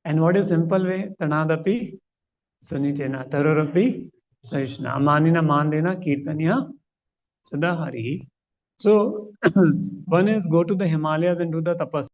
And what is simple way? Tanadapi Sunichena Tarorapi Saishna Amanina Mandena Kirtanya Sadahari. So one is go to the Himalayas and do the tapas.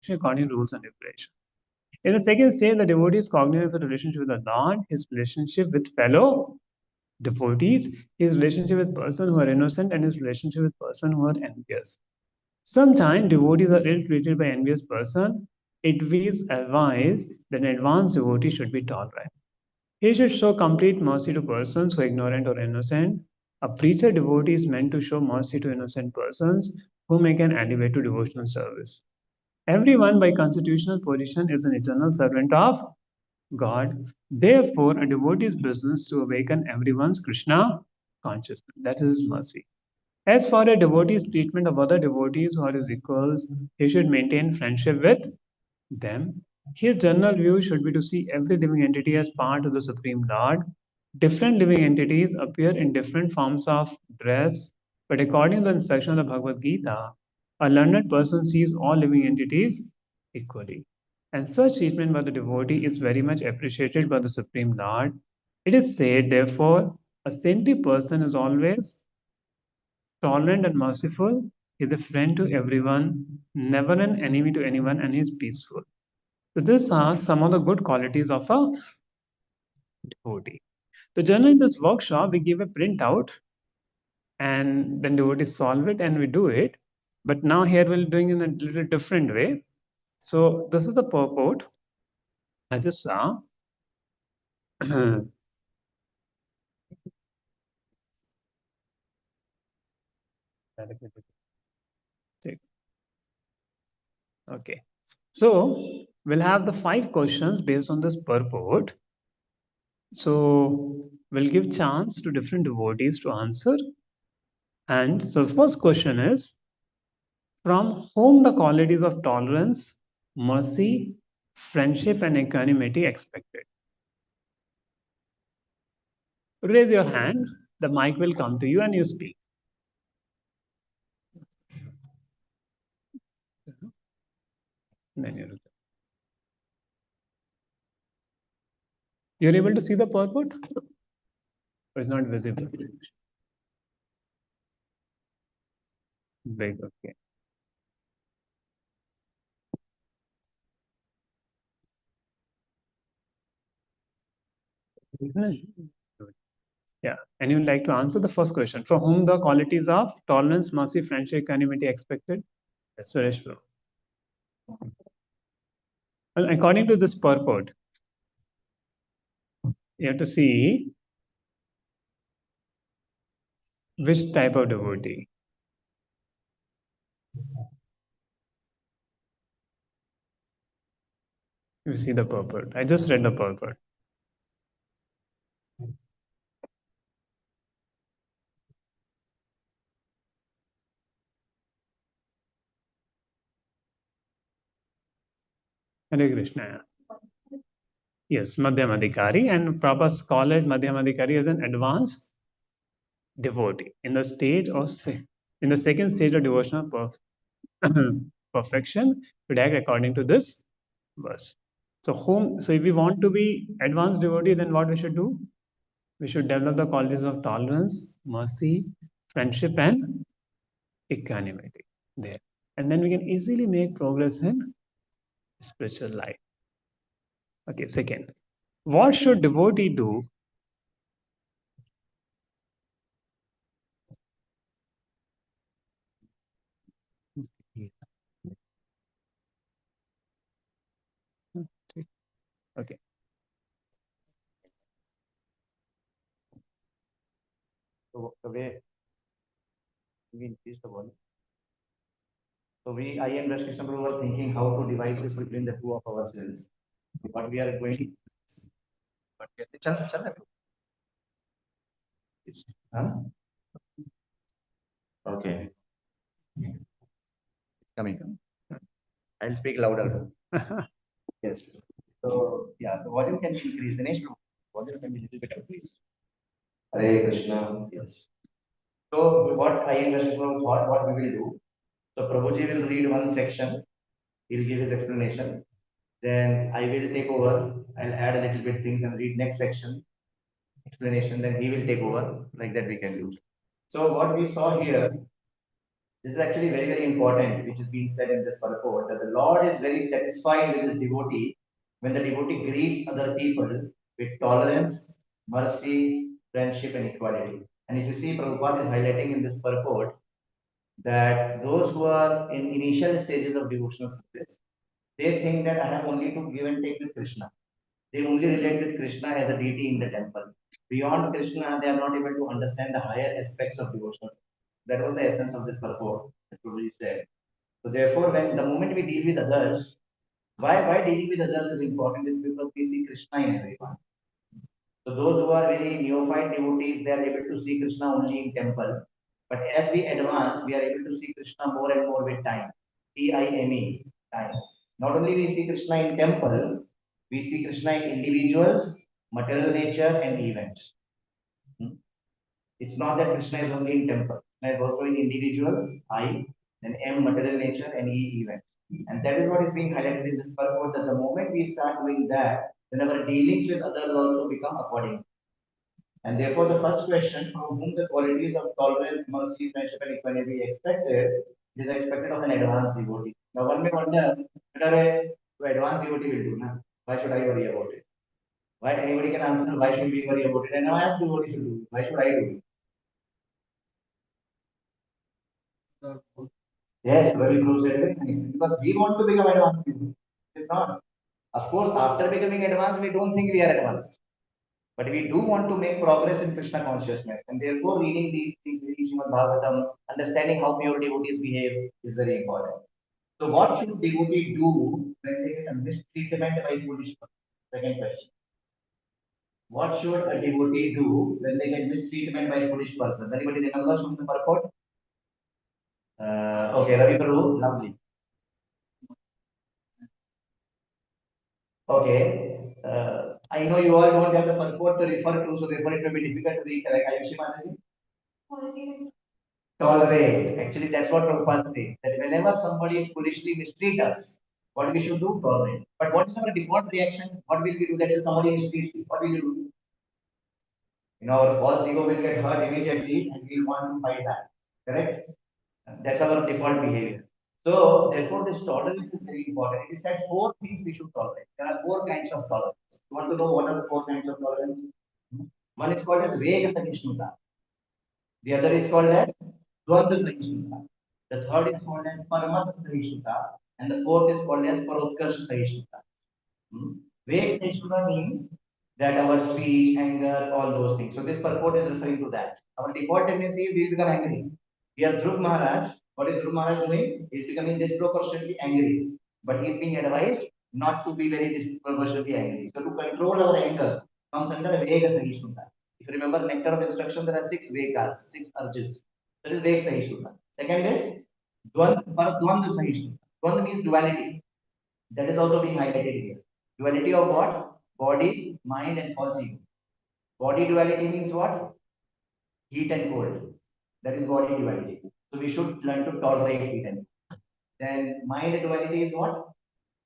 According to rules and regulations. In the second stage, the devotee is cognizant of the relationship with the Lord, his relationship with fellow devotees, his relationship with persons who are innocent, and his relationship with persons who are envious. Sometimes devotees are ill-treated by envious person. It is advised that an advanced devotee should be tolerant. He should show complete mercy to persons who are ignorant or innocent. A preacher devotee is meant to show mercy to innocent persons whom he can elevate to devotional service. Everyone by constitutional position is an eternal servant of God. Therefore, a devotee's business to awaken everyone's Krishna consciousness. That is his mercy. As for a devotee's treatment of other devotees who are his equals, he should maintain friendship with them. His general view should be to see every living entity as part of the Supreme Lord. Different living entities appear in different forms of dress, but according to the instruction of the Bhagavad Gita, a learned person sees all living entities equally. And such treatment by the devotee is very much appreciated by the Supreme Lord. It is said, therefore, a saintly person is always tolerant and merciful, is a friend to everyone, never an enemy to anyone, and is peaceful. So these are some of the good qualities of a devotee. So generally in this workshop, we give a printout and then devotees solve it and we do it. But now here we're doing in a little different way. So this is the purport. I just saw. Okay. So we'll have the 5 questions based on this purport. So we'll give chance to different devotees to answer. And so the first question is, from whom the qualities of tolerance, mercy, friendship, and equanimity expected? Raise your hand, the mic will come to you and you speak. Then you're able to see the purport? Or it's not visible? Big, okay. Yeah. And you'd like to answer the first question. For whom the qualities of tolerance, mercy, friendship, equanimity expected? Yes, Suresh bro. Well, according to this purport, you have to see which type of devotee. You see the purport. I just read the purport. Hare Krishna. Yes, Madhyamadikari, and Prabhupada call it Madhyamadikari as an advanced devotee in the stage of in the second stage of devotional perfection should act according to this verse. So if we want to be advanced devotee, then what we should do? We should develop the qualities of tolerance, mercy, friendship, and equanimity there. And then we can easily make progress in spiritual life. Okay, second, what should devotee do? Okay. So the way we increase the volume. So I and VrajaKrishna were thinking how to divide this between the two of ourselves. What we are going to. But huh? Okay, it's coming. I'll speak louder. Yes. So yeah, the volume can be increased. The next volume can be a little bit increased. Hare Krishna. Yes. So what I and VrajaKrishna thought what we will do. So Prabhuji will read one section. He'll give his explanation. Then I will take over. I'll add a little bit things and read next section explanation. Then he will take over. Like that we can do. So what we saw here, this is actually very very important, which is being said in this purport that the Lord is very satisfied with his devotee when the devotee greets other people with tolerance, mercy, friendship, and equality. And if you see, Prabhupada is highlighting in this purport that those who are in initial stages of devotional service, they think that I have only to give and take with Krishna. They only relate with Krishna as a deity in the temple. Beyond Krishna, they are not able to understand the higher aspects of devotional. That was the essence of this purport, as Prabhuji said. So therefore, when the moment we deal with others, why dealing with others is important is because we see Krishna in everyone. So those who are very neophyte devotees, they are able to see Krishna only in temple. But as we advance, we are able to see Krishna more and more with time. Time, time. Not only we see Krishna in temple, we see Krishna in individuals, material nature, and events. Hmm? It's not that Krishna is only in temple. Krishna is also in individuals, I, then M, material nature, and E, event. And that is what is being highlighted in this purport that the moment we start doing that, then our dealings with others also become according. And therefore, the first question from whom the qualities of tolerance, mercy, friendship, and equanimity expected is expected of an advanced devotee. Now, one may wonder whether a advanced devotee will do. Na? Why should I worry about it? Why anybody can answer why should we worry about it? And now ask devotee should do. Why should I do it? Yes, very close and very nice. Because we want to become advanced people. It's not. Of course, after becoming advanced, we don't think we are advanced. But we do want to make progress in Krishna consciousness. And therefore, reading these things, reading Srimad Bhagavatam, understanding how pure devotees behave is very important. So, what should devotee do when they get a mistreatment by foolish person? Second question. What should a devotee do when they get mistreatment by foolish persons? Anybody remember from the purport? Okay, Ravi Prabhu, lovely. Okay. I know you all don't have the purport to refer to, so therefore it may be difficult to recollect. Ayushi Mataji? Tolerate. Actually, that's what Prabhupada says. That whenever somebody foolishly mistreats us, what we should do? Tolerate. But what is our default reaction? What will we do? Let's say somebody mistreats you. What will you do? You know, our false ego will get hurt immediately and we'll want to fight back. Correct? That's our default behavior. So, therefore, this tolerance is very important. It is said four things we should tolerate. There are four kinds of tolerance. You want to know what are the four kinds of tolerance? One is called as Vyasacharya. The other is called as Dvandva Sahishnutta. The third is called as Paramat Sahishnutta. And the fourth is called as Parotkarsha Sahishnutta. Veg Sahishnutta means that our speech, anger, all those things. So this purport is referring to that. Our default tendency is we will become angry. Here Dhruv Maharaj, what is Dhruv Maharaj doing? He is becoming disproportionately angry. But he is being advised not to be very disproportionately angry. So to control our anger comes under Vega Sahishnutta. If you remember nectar of instruction, there are six Vegas, six urges. That is Vega Sahishnutta. Second is Dvandva Sahishnutta. Dvandva means duality. That is also being highlighted here. Duality of what? Body, mind, and false ego. Body duality means what? Heat and cold. That is body duality. So we should learn to tolerate heat and cold. Then mind duality is what?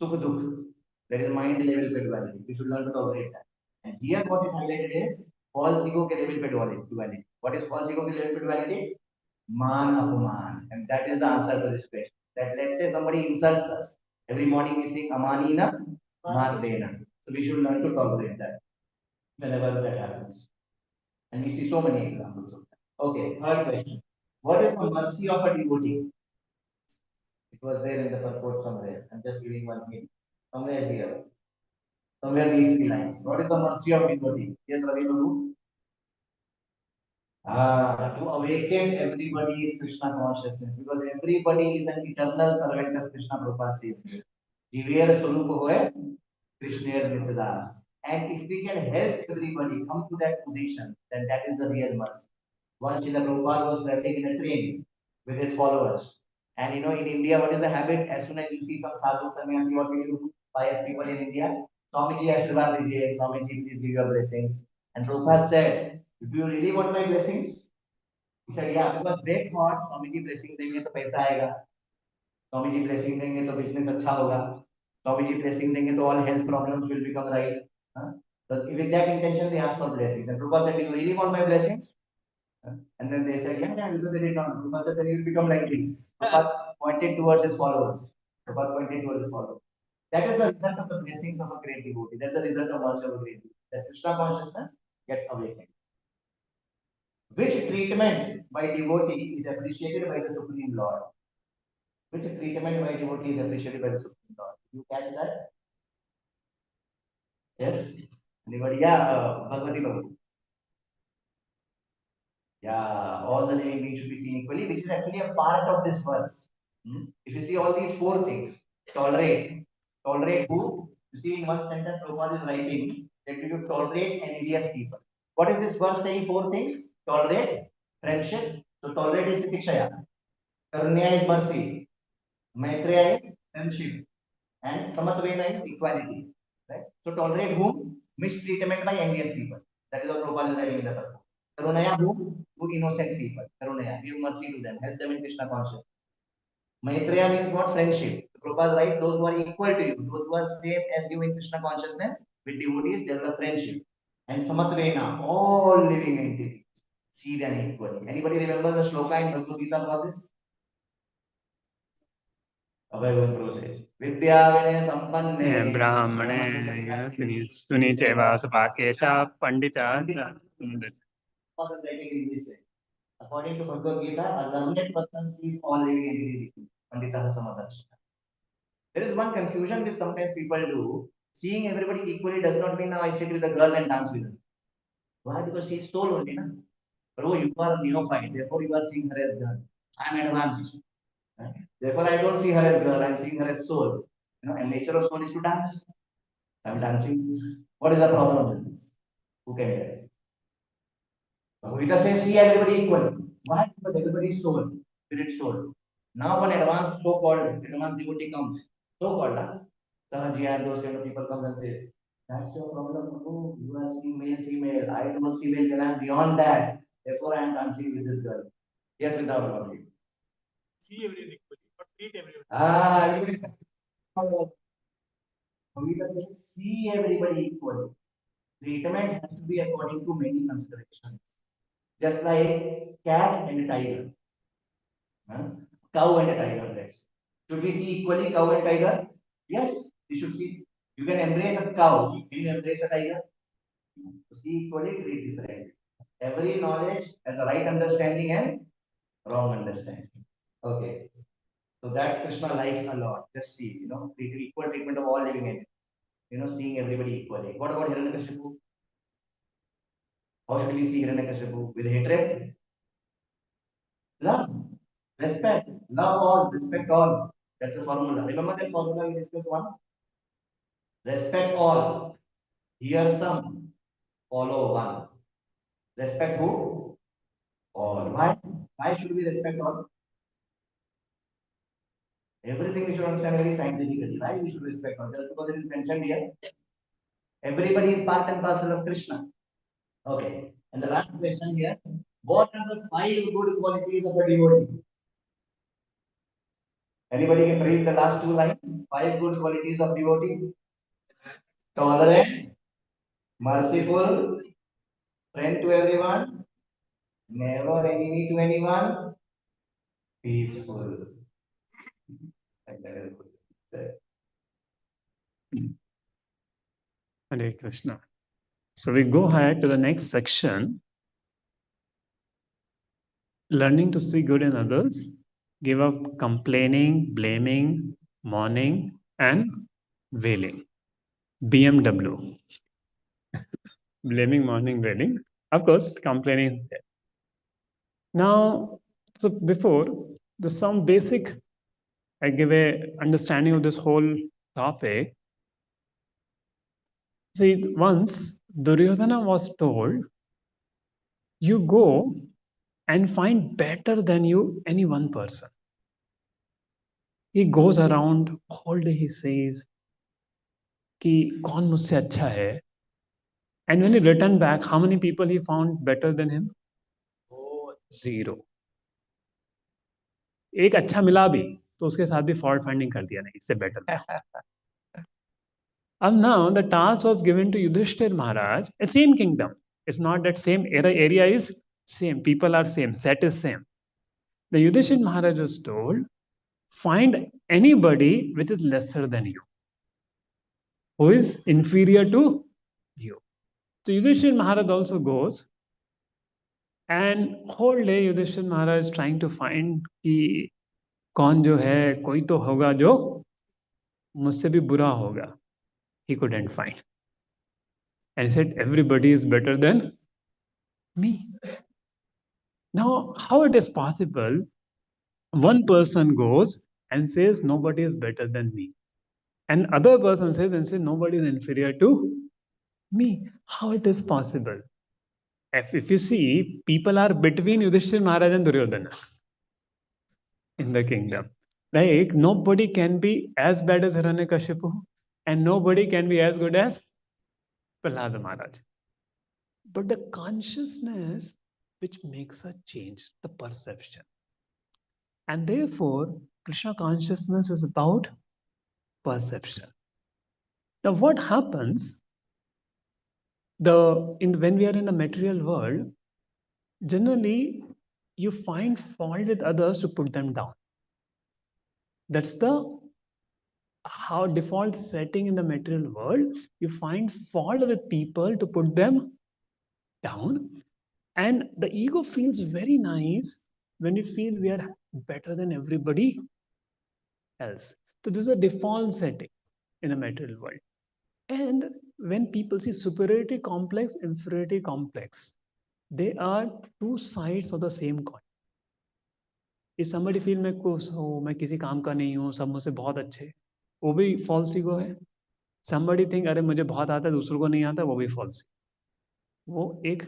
Sukh dukh. That is mind level pe duality. We should learn to tolerate that. And here what is highlighted is false ego ke level pe duality. What is false ego ke level pe duality? Man apaman. And that is the answer to this question. That let's say somebody insults us. Every morning we sing Amanina Mardena. So we should learn to tolerate that whenever that happens. And we see so many examples of that. Okay, third question. What is the mercy of a devotee? It was there in the purport somewhere. I'm just giving one hint. Somewhere here. Somewhere these three lines. What is the mercy of devotee? Yes, Ravi Babu? To awaken everybody's Krishna consciousness because everybody is an eternal servant as Krishna Prabhupada says here. Jivir Swarup hoye Krishna Nityadas. And if we can help everybody come to that position, then that is the real mercy. Once Srila Prabhupada was traveling in a train with his followers. And you know, in India, what is the habit? As soon as you see some sadhu, sannyasi, what will you do? Pious people in India? Swamiji Ashirvad dijiye, Swamiji, please give your blessings. And Prabhupada said, do you really want my blessings? He said, yeah, because they thought Swamiji blessing देंगे तो पैसा आएगा. Swamiji blessing देंगे तो business अच्छा होगा. Swamiji blessing देंगे तो all health problems will become right. Huh? So with that intention, they asked for blessings. And Prabhupada said, do you really want my blessings? And then they said, yeah, because they did not. Prabhupada said, then you will become like this. Prabhupada pointed towards his followers. Prabhupada pointed towards his followers. That is the result of the blessings of a great devotee. That's the result of mercy of a great devotee. That Krishna consciousness gets awakened. Which treatment by devotee is appreciated by the Supreme Lord? Which treatment by devotee is appreciated by the Supreme Lord? You catch that? Yes? Anybody? Yeah, Bhagavati Babu. Yeah, all the living beings should be seen equally, which is actually a part of this verse. If you see all these four things, tolerate. Tolerate who? You see, in one sentence, Prabhupada is writing that you should tolerate envious people. What is this verse saying? Four things. Tolerate, friendship. So tolerate is titikshaya. Karunya is mercy. Maitreya is friendship. And samatvena is equality. Right? So tolerate whom? Mistreatment by envious people. That is what Prabhupada is writing in the purpose. Karunaya whom? To innocent people. Karunaya. Give mercy to them. Help them in Krishna consciousness. Maitreya means what? Friendship. Prabhupada writes those who are equal to you, those who are same as you in Krishna consciousness, with devotees, there is a friendship. And Samatvena, all living entities, see them equally. Anybody remember the shloka in Bhagavad Gita for this? Abhay Gundru says, Vidya Vinaya Sampanne Brahmane Suniteva Sapakesha Pandita. According to Bhagavad Gita, a learned person sees all living entities equally. Pandita Samadarshana. There is one confusion which sometimes people do. Seeing everybody equally does not mean now I sit with a girl and dance with her. Why? Because she is soul only, na? Bro, you are neophyte, therefore you are seeing her as girl. I am advanced. Right? Therefore, I don't see her as girl, I am seeing her as soul. You know, and nature of soul is to dance. I am dancing. What is the problem with this? Who can tell? Bhagavad says, see everybody equal. Why? Because everybody is soul, spirit soul. Now one advanced so-called advanced devotee comes. So-called, huh? Sahajiya, those kind of people come and say, that's your problem. Oh, you are seeing male, female. I don't see male, and I am beyond that. Therefore, I am dancing with this girl. Yes, without problem. See everyone equally, but treat everyone. Everybody. Bhagavad says, see everybody equally. Treatment has to be according to many considerations. Just like cat and a tiger, huh? Cow and a tiger. Let's. Should we see equally cow and tiger? Yes, we should see. You can embrace a cow. Can you embrace a tiger? equally treat differently. Every knowledge has a right understanding and wrong understanding. Okay. So that Krishna likes a lot. Just see, equal treatment of all living entities. Seeing everybody equally. What about Hiranyakashipu? How should we see Hiranyakashipu? With hatred? Love. Respect. Love all. Respect all. That's a formula. Remember that formula we discussed once? Respect all. Hear some. Follow one. Respect who? All. Why? Why should we respect all? Everything we should understand very scientifically. Why we should respect all? Just because it is mentioned here. Everybody is part and parcel of Krishna. Okay. And the last question here. What are the 5 good qualities of a devotee? Anybody can read the last 2 lines? 5 good qualities of devotee. Tolerant, merciful, friend to everyone, never enemy to anyone, peaceful. Hare Krishna. So we go ahead to the next section. Learning to see good in others, give up complaining, blaming, mourning, and wailing. BMW. Blaming, mourning, wailing. Of course, complaining. Now, so before, there's some basic, I give a understanding of this whole topic. See, once Duryodhana was told, you go and find better than you any one person. He goes around all day, he says कि कौन मुझसे अच्छा है, and when he returned back, how many people he found better than him? Zero. एक अच्छा मिला भी तो उसके साथ भी fault finding कर दिया, नहीं इससे better. And now the task was given to Yudhishthir Maharaj, a same kingdom. It's not that same area is same, people are same, set is same. The Yudhishthir Maharaj was told, find anybody which is lesser than you, who is inferior to you. So Yudhishthir Maharaj also goes, and whole day Yudhishthir Maharaj is trying to find कि कौन जो है, कोई तो होगा जो मुझसे भी बुरा होगा. He couldn't find. And he said, everybody is better than me. Now, how it is possible? One person goes and says, nobody is better than me. And other person says and says, nobody is inferior to me. How it is possible? If you see, people are between Yudhishthir Maharaj and Duryodhana in the kingdom. Like, nobody can be as bad as Hiranyakashipu, and nobody can be as good as Prahlad Maharaj. But the consciousness which makes a change, the perception. And therefore, Krishna consciousness is about perception. Now, what happens when we are in the material world? Generally, you find fault with others to put them down. That's the how default setting in the material world. You find fault with people to put them down, and the ego feels very nice when we feel we are better than everybody else. So this is a default setting in the material world. And when people see superiority complex, inferiority complex, they are two sides of the same coin. If somebody feel मैं कुछ हूँ, मैं किसी काम का नहीं हूँ, सब मुझसे बहुत अच्छे, वो भी false ego है. Somebody think अरे मुझे बहुत आता है, दूसरों को नहीं आता, वो भी false. वो एक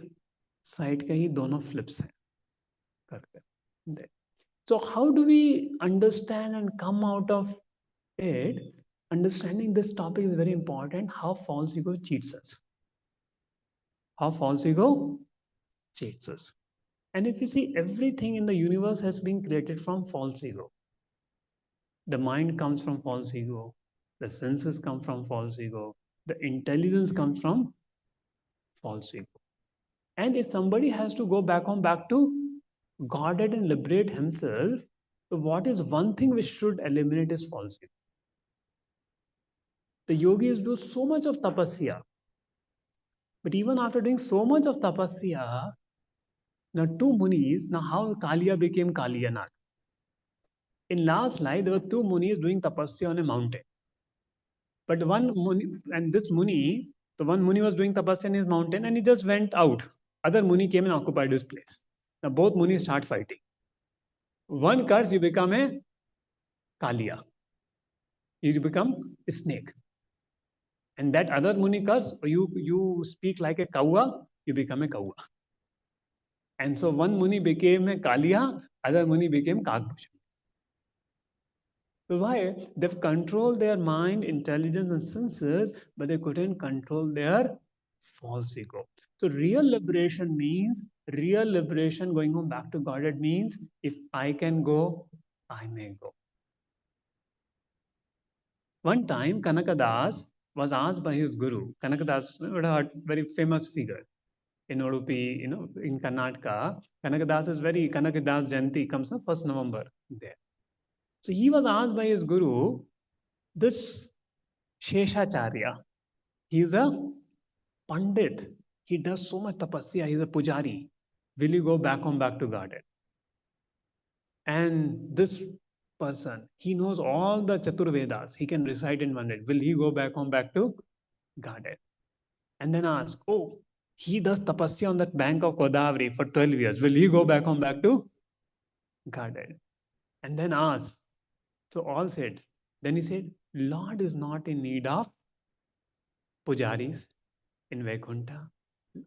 साइड के ही दोनों flips हैं करके. So how do we understand and come out of it? Understanding this topic is very important. How false ego cheats us. How false ego cheats us. And if you see, everything in the universe has been created from false ego. The mind comes from false ego. The senses come from false ego. The intelligence comes from false ego. And if somebody has to go back to Godhead and liberate himself, so what is one thing which should eliminate is false ego? The yogis do so much of tapasya. But even after doing so much of tapasya, now two munis, now how Kaliya became Kaliyanath? In last life, there were two munis doing tapasya on a mountain. But one muni, and this muni, the one muni was doing tapasya in his mountain and he just went out. Other muni came and occupied his place. Now both munis start fighting. One curse, you become a Kaliya. You become a snake. And that other muni curse, you speak like a kawa, you become a kawa. And so one muni became a Kaliya, other muni became Kagbhush. So why? They've controlled their mind, intelligence, and senses, but they couldn't control their false ego. So real liberation, going home back to Godhead means if I can go, I may go. One time, Kanakadas was asked by his guru. Kanakadas, a very famous figure in Udupi, in Karnataka. Kanakadas is Kanakadas Jayanti comes on 1st November there. So he was asked by his guru, this Sheshacharya, he is a Pandit. He does so much tapasya. He's a pujari. Will you go back home, back to Godhead? And this person, he knows all the Chaturvedas. He can recite in 1 day. Will he go back home, back to Godhead? And then ask, oh, he does tapasya on that bank of Godavari for 12 years. Will he go back home, back to Godhead? And then ask. So all said. Then he said, Lord is not in need of pujaris in Vaikuntha,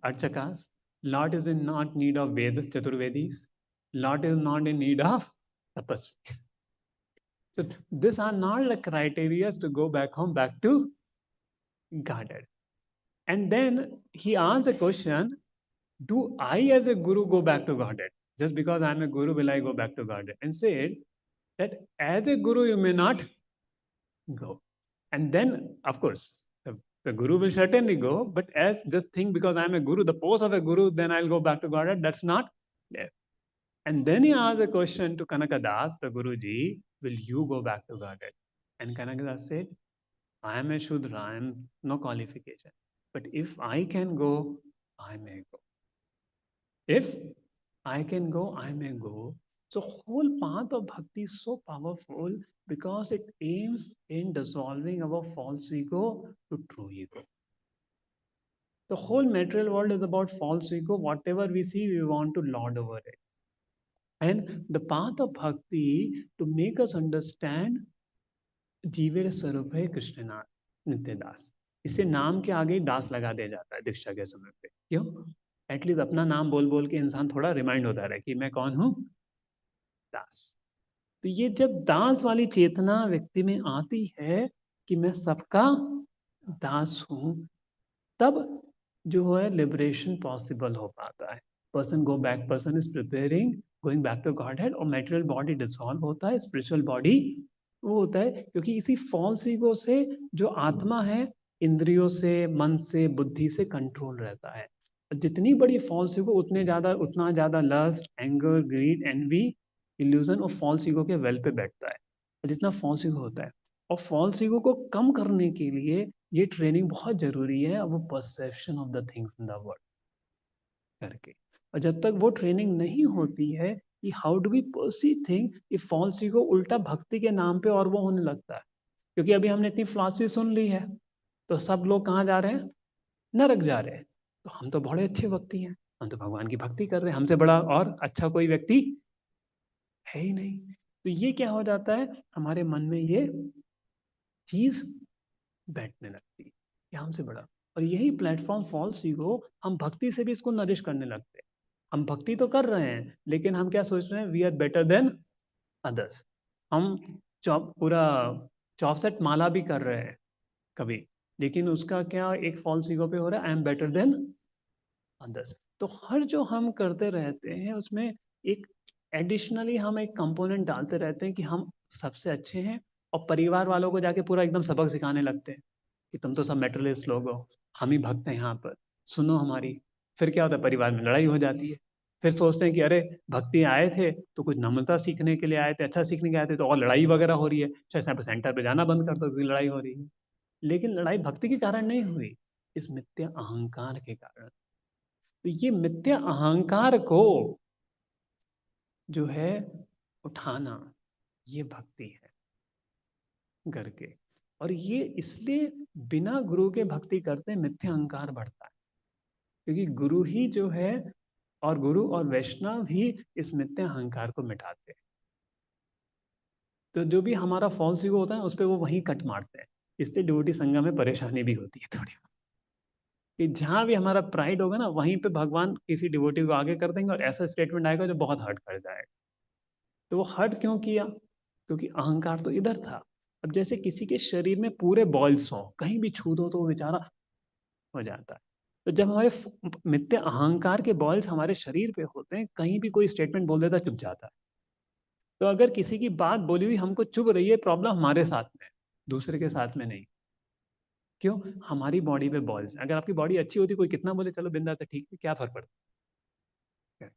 Archakas. Lord is in not need of Vedas, Chaturvedis. Lord is not in need of tapasvi. So these are not the criteria to go back home, back to Godhead. And then he asked a question, do I as a guru go back to Godhead? Just because I'm a guru, will I go back to Godhead? And said that as a guru, you may not go. And then, of course, the guru will certainly go, but as just think because I'm a guru, the post of a guru, then I'll go back to Godhead. That's not there. And then he asked a question to Kanakadas, the Guruji, will you go back to Godhead? And Kanakadas said, I am a Shudra, I am no qualification. But if I can go, I may go. If I can go, I may go. So whole path of bhakti is so powerful because it aims in dissolving our false ego to true ego. The whole material world is about false ego. Whatever we see, we want to lord over it. And the path of bhakti to make us understand जीवेर स्वरूप है कृष्णनाथ नित्यदास. इससे नाम के आगे दास लगा दिया जाता है दीक्षा के समय पे. क्यों? एटलीस्ट अपना नाम बोल बोल के इंसान थोड़ा रिमाइंड होता रहे कि मैं कौन हूं, दास. तो ये जब दास वाली चेतना व्यक्ति में आती है कि मैं सबका दास हूं, तब जो है लिबरेशन पॉसिबल हो पाता है. Person is preparing going back to godhead और मेटेरियल बॉडी डिसॉल्व होता है, स्पिरिचुअल बॉडी वो होता है. क्योंकि इसी फॉल्स ईगो से जो आत्मा है इंद्रियों से, मन से, बुद्धि से कंट्रोल रहता है. जितनी बड़ी फॉल्स ईगो उतना ज्यादा lust, anger, greed, envy, illusion और फॉल्स ईगो के वेल पे बैठता है. जितना फॉल्स ईगो होता है, और फॉल्स ईगो को कम करने के लिए ये ट्रेनिंग बहुत जरूरी है. वो perception of the things in the world करके. और जब तक वो ट्रेनिंग नहीं होती है कि how do we perceive thing, ये फॉल्स ईगो उल्टा भक्ति के नाम पे और वो होने लगता है. क्योंकि अभी हमने इतनी फिलॉसफी सुन ली है, तो सब लोग कहाँ जा रहे हैं? नरक जा रहे हैं. तो हम तो बड़े अच्छे भक्ति हैं, हम तो भगवान की भक्ति कर रहे हैं, हमसे बड़ा और अच्छा कोई व्यक्ति है ही नहीं. तो ये क्या हो जाता है, हमारे मन में ये चीज बैठने लगती है कि हमसे बड़ा. और यही प्लेटफॉर्म फॉल्स ईगो, हम भक्ति से भी इसको नरिश करने लगते हैं. हम भक्ति तो कर रहे हैं, लेकिन हम क्या सोच रहे हैं, we are better than others. हम पूरा चौसठ माला भी कर रहे हैं कभी, लेकिन उसका क्या एक फॉल्स ईगो पे हो रहा है, I am better than others. तो हर जो हम करते रहते हैं उसमें एक एडिशनली हम एक कंपोनेंट डालते रहते हैं कि हम सबसे अच्छे हैं, और परिवार वालों को जाके पूरा एकदम सबक सिखाने लगते हैं कि तुम तो सब मेटरलिस्ट लोग हो, हम ही भक्त हैं यहाँ पर, सुनो हमारी. फिर क्या होता है, परिवार में लड़ाई हो जाती है. फिर सोचते हैं कि अरे भक्ति आए थे तो कुछ नम्रता सीखने के लिए आए थे, अच्छा सीखने के आए थे, तो और लड़ाई वगैरह हो रही है, शायद सेंटर पे जाना बंद कर दो क्योंकि लड़ाई हो रही है. लेकिन लड़ाई भक्ति के कारण नहीं हुई, इस मिथ्या अहंकार के कारण। तो ये मिथ्या अहंकार को जो है उठाना, ये भक्ति है करके। और ये इसलिए बिना गुरु के भक्ति करते मिथ्या अहंकार बढ़ता है, क्योंकि गुरु ही जो है, और गुरु और वैष्णव ही इस मिथ्या अहंकार को मिटाते हैं। तो जो भी हमारा फॉल्स ईगो होता है उस पर वो वहीं कट मारते हैं। इससे डिवोटी संगम में परेशानी भी होती है थोड़ी, कि जहां भी हमारा प्राइड होगा ना, वहीं पे भगवान किसी डिवोटी को आगे कर देंगे और ऐसा स्टेटमेंट आएगा जो बहुत हर्ट कर जाएगा। तो वो हर्ट क्यों किया? क्योंकि अहंकार तो इधर था। अब जैसे किसी के शरीर में पूरे बॉल्स हो, कहीं भी छू दो तो वो बेचारा हो जाता है। तो जब हमारे मिथ्या अहंकार के बॉल्स हमारे शरीर पे होते हैं, कहीं भी कोई स्टेटमेंट बोल देता चुप जाता है। तो अगर किसी की बात बोली हुई हमको चुभ रही है, प्रॉब्लम हमारे साथ में है, दूसरे के साथ में नहीं। क्यों? हमारी बॉडी पे बॉल्स। अगर आपकी बॉडी अच्छी होती, कोई कितना बोले चलो बिंदास है, ठीक है, क्या फर्क पड़ता है।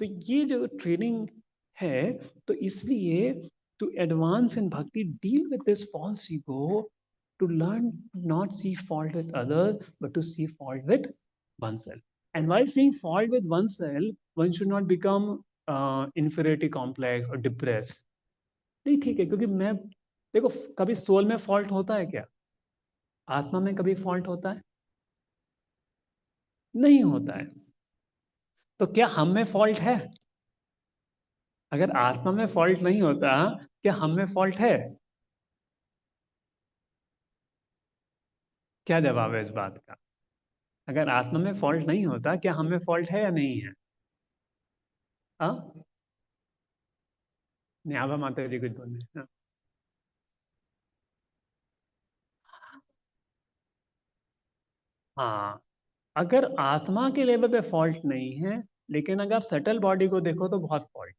तो ये जो ट्रेनिंग है, तो इसलिए टू एडवांस इन भक्ति, deal with this false ego, to learn not see fault with others but to see fault with oneself. And while seeing fault with oneself, one should not become inferiority complex or depressed. नहीं, ठीक है, क्योंकि मैं देखो, कभी soul में fault होता है क्या? आत्मा में कभी फॉल्ट होता है? नहीं होता है। तो क्या हम में फॉल्ट है? अगर आत्मा में फॉल्ट नहीं होता, क्या हम में फॉल्ट है? क्या जवाब है इस बात का? अगर आत्मा में फॉल्ट नहीं होता, क्या हम में फॉल्ट है या नहीं है? हाँ, न्यावा माता जी कुछ बोल रहे हैं। हाँ, अगर आत्मा के लेवल पे फॉल्ट नहीं है, लेकिन अगर आप सटल बॉडी को देखो तो बहुत फॉल्ट।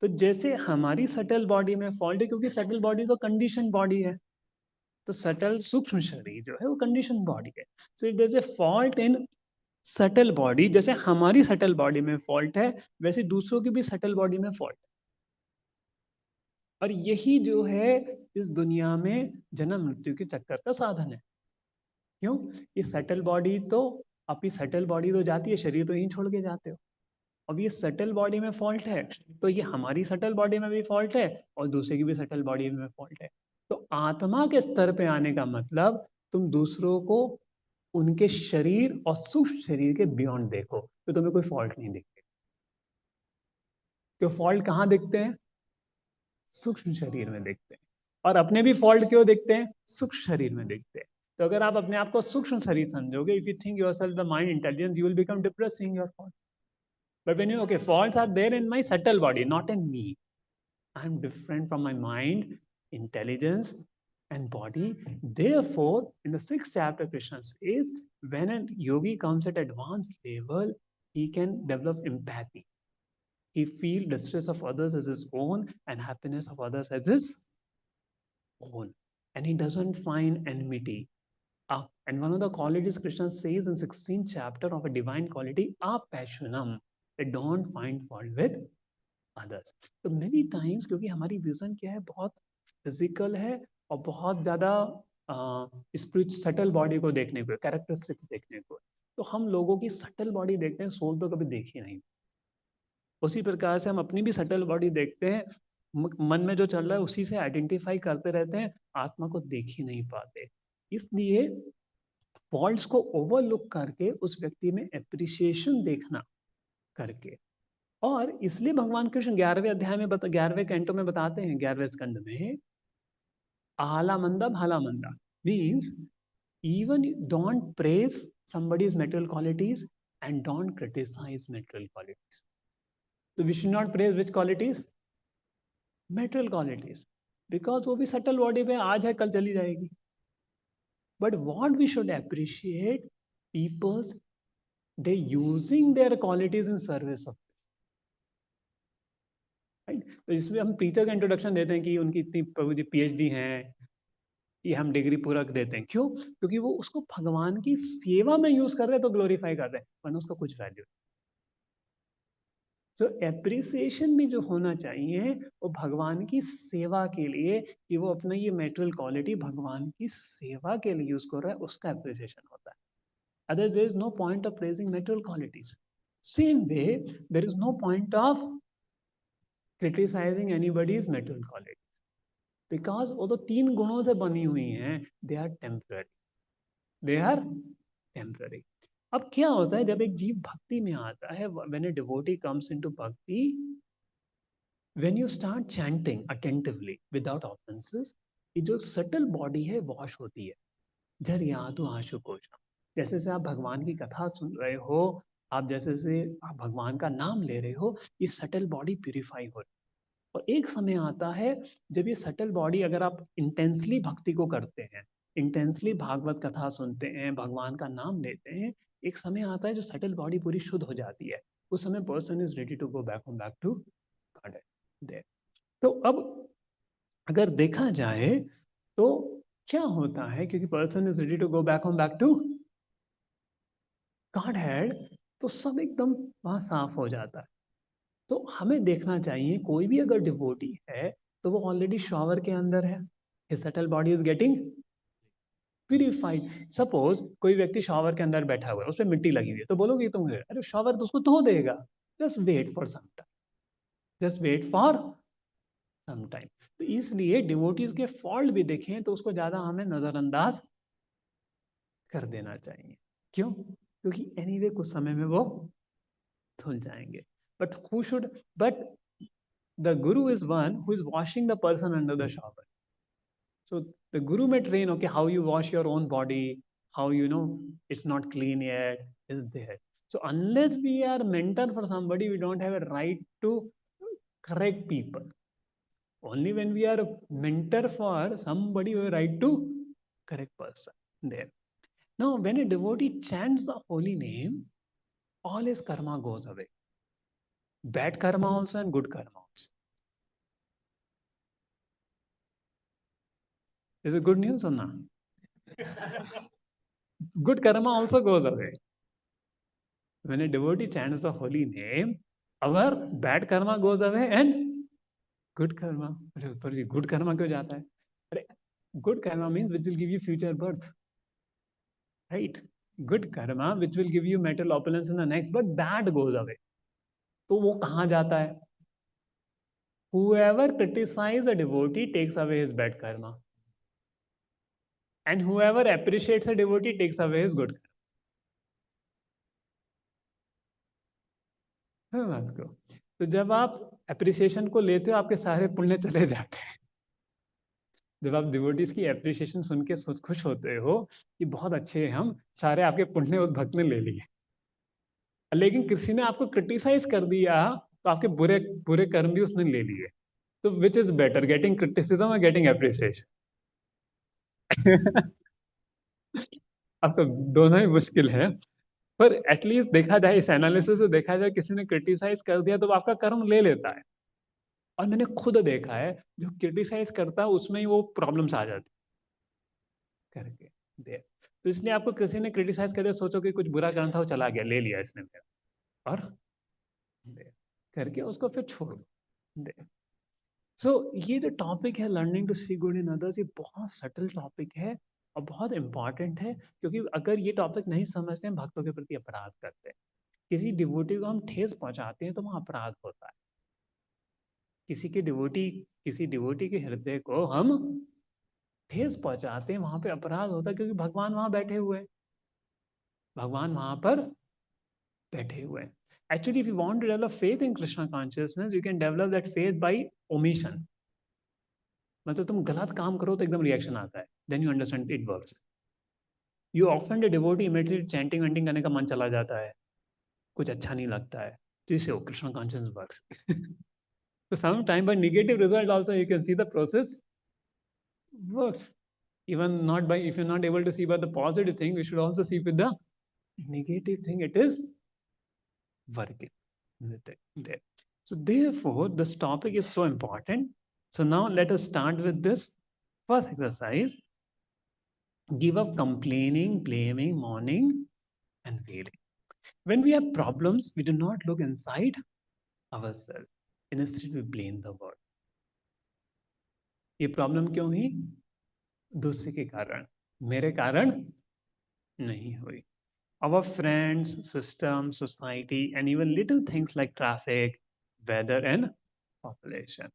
तो जैसे हमारी सटल बॉडी में फॉल्ट है, क्योंकि सटल बॉडी तो कंडीशन बॉडी है। तो सटल सूक्ष्म शरीर जो है वो कंडीशन बॉडी है। So if there is a fault in subtle body, जैसे हमारी सटल बॉडी में फॉल्ट है, वैसे दूसरों की भी सटल बॉडी में फॉल्ट है। और यही जो है इस दुनिया में जन्म मृत्यु के चक्कर का साधन है। क्यों? ये सटल बॉडी तो, अपनी सटल बॉडी तो जाती है, शरीर तो यहीं छोड़ के जाते हो। अब ये सटल बॉडी में फॉल्ट है, तो ये हमारी सटल बॉडी में भी फॉल्ट है और दूसरे की भी सटल बॉडी में फॉल्ट है। तो आत्मा के स्तर पे आने का मतलब, तुम दूसरों को उनके शरीर और सूक्ष्म शरीर के बियॉन्ड देखो, तो तुम्हें कोई फॉल्ट नहीं दिखते। तो फॉल्ट कहाँ दिखते हैं? सूक्ष्म शरीर में दिखते हैं। और अपने भी फॉल्ट क्यों दिखते हैं? सूक्ष्म शरीर में दिखते हैं। तो अगर आप अपने आप को सूक्ष्म शरीर समझोगे, if you think yourself the mind intelligence, you will become depressed seeing your fault. But when you, okay, faults are there in my subtle body, not in me, I am different from my mind, intelligence and body. Therefore, in the sixth chapter, Krishna says, when a yogi comes at advanced level, he can develop empathy. He feels distress of others as his own and happiness of others as his own. And he doesn't find enmity. And one of the qualities Krishna says in 16th chapter of a divine quality, apassionam. They don't find fault with others. तो many times, क्योंकि हमारी vision क्या है, बहुत physical है और बहुत ज्यादा स्पिरिट सटल बॉडी को देखने को, कैरेक्टरिस्टिक्स देखने को, तो हम लोगों की सटल बॉडी देखते हैं, सोल तो कभी देखी नहीं। उसी प्रकार से हम अपनी भी सटल बॉडी देखते हैं, मन में जो चल रहा है उसी से आइडेंटिफाई करते रहते हैं, आत्मा को देख ही नहीं पाते। इसलिए फॉल्ट्स को ओवरलुक करके उस व्यक्ति में एप्रिसिएशन देखना करके, और इसलिए भगवान कृष्ण 11वें अध्याय में 11वें कैंटो में बताते हैं, 11वें स्कंद में, आला मंदा भाला मंदा means even don't praise somebody's material qualities and don't criticize material qualities. So we should not praise which qualities? Material qualities. Because वो भी सटल बॉडी पे आज है कल चली जाएगी. But what we should appreciate, people's, they using their qualities in service of, right? तो इसमें हम टीचर का इंट्रोडक्शन देते हैं कि उनकी इतनी प्रभु जी PhD हैं, ये हम डिग्री पूरा देते हैं। क्यों? क्योंकि वो उसको भगवान की सेवा में यूज कर रहे हैं, तो ग्लोरीफाई कर रहे हैं, वरना उसका कुछ वैल्यू। सो एप्रिसिएशन में जो होना चाहिए वो भगवान की सेवा के लिए, कि वो अपना ये मेटेरियल क्वालिटी भगवान की सेवा के लिए यूज कर रहा है, उसका एप्रिसिएशन होता है. Otherwise, there is no point of praising material qualities. Same way, there is no point of criticizing anybody's material qualities. Because वो तो तीन गुणों से बनी हुई हैं, they are temporary. They are temporary. अब क्या होता है जब एक जीव भक्ति में आता है, when a devotee comes into bhakti, when you start chanting attentively without offenses, ये जो सटल बॉडी है वॉश होती है. जर यादु आशु कोशा, जैसे से आप भगवान की कथा सुन रहे हो, आप जैसे से आप भगवान का नाम ले रहे हो, ये सटल बॉडी प्यूरिफाई हो रही है. और एक समय आता है जब ये सटल बॉडी, अगर आप इंटेंसली भक्ति को करते हैं, इंटेंसली भागवत कथा सुनते हैं, भगवान का नाम लेते हैं, एक समय आता है जो सटल बॉडी पूरी शुद्ध हो जाती है. उस समय person is ready to go back to God there. तो अब अगर देखा जाए तो क्या होता है, क्योंकि person is ready to go back to godhead, तो सब एकदम वहां साफ हो जाता है. तो हमें देखना चाहिए कोई भी अगर डिवोटी है तो वो ऑलरेडी शॉवर के अंदर है, his subtle body is getting purified. Suppose कोई व्यक्ति शॉवर के अंदर बैठा हुआ है, उस पर मिट्टी लगी हुई है, तो बोलोगे तुम अरे शॉवर तो उसको धो देगा. Just wait for some time, just wait for some time. तो इसलिए डिवोटीज के फॉल्ट भी देखें तो उसको ज्यादा हमें नजरअंदाज कर देना चाहिए. क्यों? क्योंकि एनीवे कुछ समय में वो धुल जाएंगे. But who should, but the guru is one who is washing the person under the shower. So the guru may train, okay, how you wash your own body, how you know it's not clean yet, is there. So unless we are mentor for somebody, we don't have a right to correct people. Only when we are a mentor for somebody, we have a right to correct person there. Now when a devotee chants the holy name, all his karma goes away, bad karma also and good karma also. Is it good news or not? Good karma also goes away. When a devotee chants the holy name, our bad karma goes away and good karma. पर ये good karma क्यों जाता है? अरे good karma means which will give you future birth, right? Good karma which will give you material opulence in the next, but bad goes away. तो वो कहाँ जाता है? Whoever criticizes a devotee takes away his bad karma, and whoever appreciates a devotee takes away his good karma. बात को तो जब आप अप्रिसिएशन को लेते हो, आपके सारे पुण्य चले जाते हैं. जब आप डिवोटीज की एप्रिसिएशन सुन के सोच खुश होते हो कि बहुत अच्छे हैं हम, सारे आपके पुण्य उस भक्त ने ले लिए. लेकिन किसी ने आपको क्रिटिसाइज कर दिया तो आपके बुरे बुरे कर्म भी उसने ले लिए. तो which is better, getting criticism और गेटिंग एप्रिसिएशन? आपको दोनों ही मुश्किल है. पर एटलीस्ट देखा जाए, इस एनालिसिस से देखा जाए, किसी ने क्रिटिसाइज कर दिया तो वो आपका कर्म ले लेता है. और मैंने खुद देखा है जो क्रिटिसाइज करता है उसमें ही वो प्रॉब्लम्स आ जाती करके दे. तो इसलिए आपको किसी ने क्रिटिसाइज कर दिया, सोचो कि कुछ बुरा काम था, वो चला गया, ले लिया इसने मेरा, और दे करके उसको फिर छोड़ दे. सो ये जो टॉपिक है learning to see good in others, ये बहुत सटल टॉपिक है और बहुत इंपॉर्टेंट है. क्योंकि अगर ये टॉपिक नहीं समझते हैं, भक्तों के प्रति अपराध करते हैं. किसी डिवोटी को हम ठेस पहुंचाते हैं तो वहाँ अपराध होता है. किसी डिवोटी के हृदय को हम ठेस पहुंचाते हैं, वहां पे अपराध होता है. क्योंकि भगवान वहां बैठे हुए हैं, भगवान वहां पर बैठे हुए हैं. Actually, if you want to develop faith in Krishna consciousness, you can develop that faith by omission. मतलब तुम गलत काम करो तो एकदम रिएक्शन आता है, then you understand it works. You offend a devotee, immediately chanting वेंटिंग करने का मन चला जाता है, कुछ अच्छा नहीं लगता है, तो इसे Krishna consciousness works. So sometime by negative result also you can see the process works. Even not by, if you're not able to see by the positive thing, we should also see with the negative thing, it is working there. So therefore, this topic is so important. So now let us start with this first exercise. Give up complaining, blaming, mourning, and wailing. When we have problems, we do not look inside. ourselves. Instead we blame the world. ये problem क्यों हुई? दूसरे के कारण, मेरे कारण नहीं हुई. Our friends, system, society, and even little things like traffic, weather, and population.